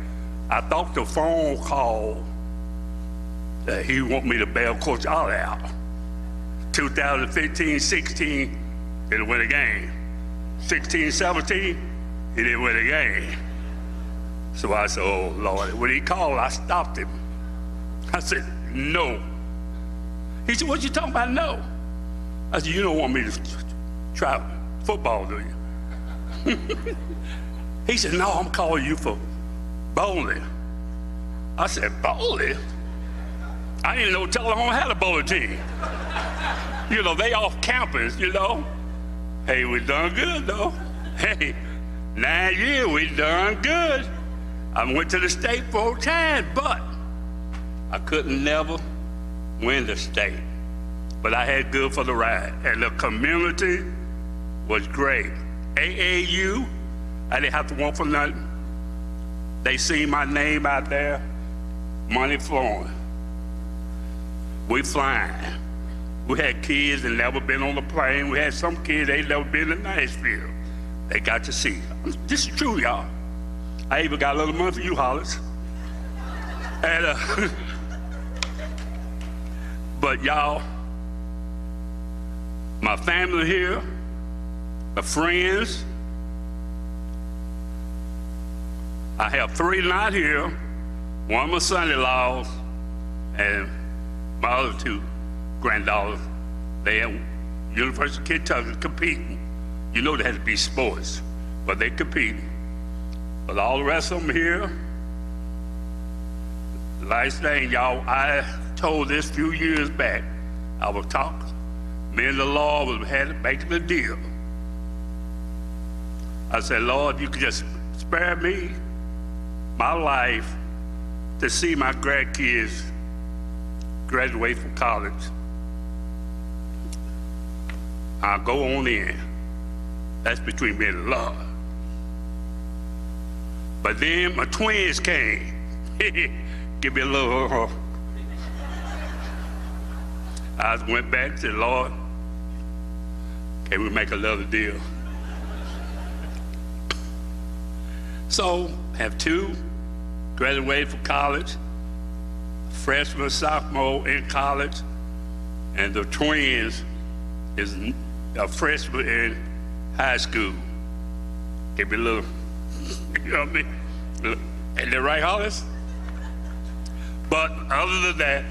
I thought the phone call that he want me to bail Coach All out. 2015-16, he didn't win a game. 16-17, he didn't win a game. So I said, oh Lord. When he called, I stopped him. I said, no. He said, what you talking about, no? I said, you don't want me to try football, do you? He said, no, I'm calling you for bowling. I said, bowling? I didn't know Tullahoma had a bowling team. You know, they off campus, you know. Hey, we done good, though. Hey, 9 years, we done good. I went to the state 4 times, but I couldn't never win the state. But I had good for the ride. And the community was great. AAU, I didn't have to want for nothing. They seen my name out there, money flowing. We flying. We had kids that never been on the plane. We had some kids, they never been to Nashville. They got to see. This is true, y'all. I even got a little money for you, Hollis. And, but y'all, my family here, my friends, I have 3 not here, One of my son-in-laws and my other two granddaughters, they at University of Kentucky competing. You know they had to be sports, but they competing. But all the rest of them here, the last thing, y'all, I told this a few years back. I was talking. Me and the Lord was making a deal. I said, Lord, you could just spare me my life to see my grandkids graduate from college. I'll go on in. That's between me and the Lord. But then my twins came. Give me a little. I went back and said, Lord, can we make another deal? So, have two graduated from college, freshman, sophomore in college, and the twins is a freshman in high school. Give me a little, you know what I mean? Ain't that right, Hollis? But other than that,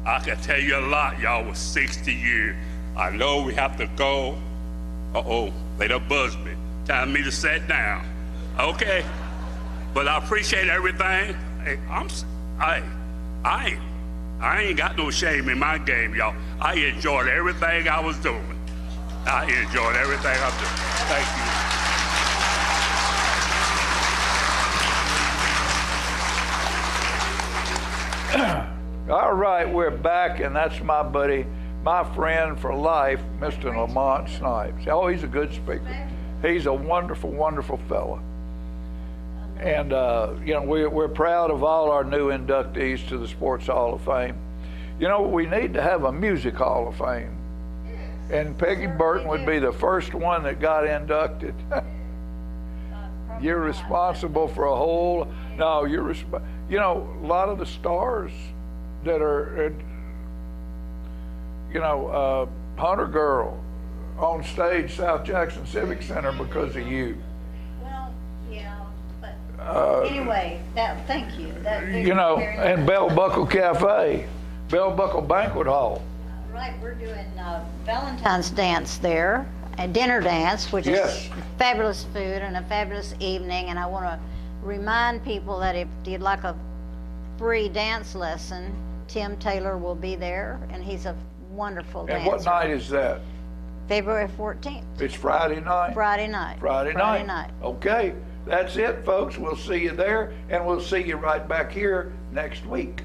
I can tell you a lot, y'all, with 60 years. I know we have to go. Uh-oh, they done buzzed me. Time me to sit down. Okay, but I appreciate everything. Hey, I ain't got no shame in my game, y'all. I enjoyed everything I was doing. I enjoyed everything I was doing. Thank you. All right, we're back, and that's my buddy, my friend for life, Mr. Lamont Snipes. Oh, he's a good speaker. He's a wonderful, wonderful fella. And, you know, we're proud of all our new inductees to the Sports Hall of Fame. You know, we need to have a Music Hall of Fame. And Peggy Burton would be the first one that got inducted. You're responsible for a whole, no, you know, a lot of the stars that are, you know, Hunter Girl on stage, South Jackson Civic Center because of you. Well, yeah, but anyway, thank you. You know, and Bell Buckle Cafe, Bell Buckle Banquet Hall. Right, we're doing Valentine's dance there, a dinner dance, which is fabulous food and a fabulous evening. And I want to remind people that if you'd like a free dance lesson, Tim Taylor will be there, and he's a wonderful dancer. And what night is that? February 14th. It's Friday night? Friday night. Friday night. Okay, that's it, folks. We'll see you there, and we'll see you right back here next week.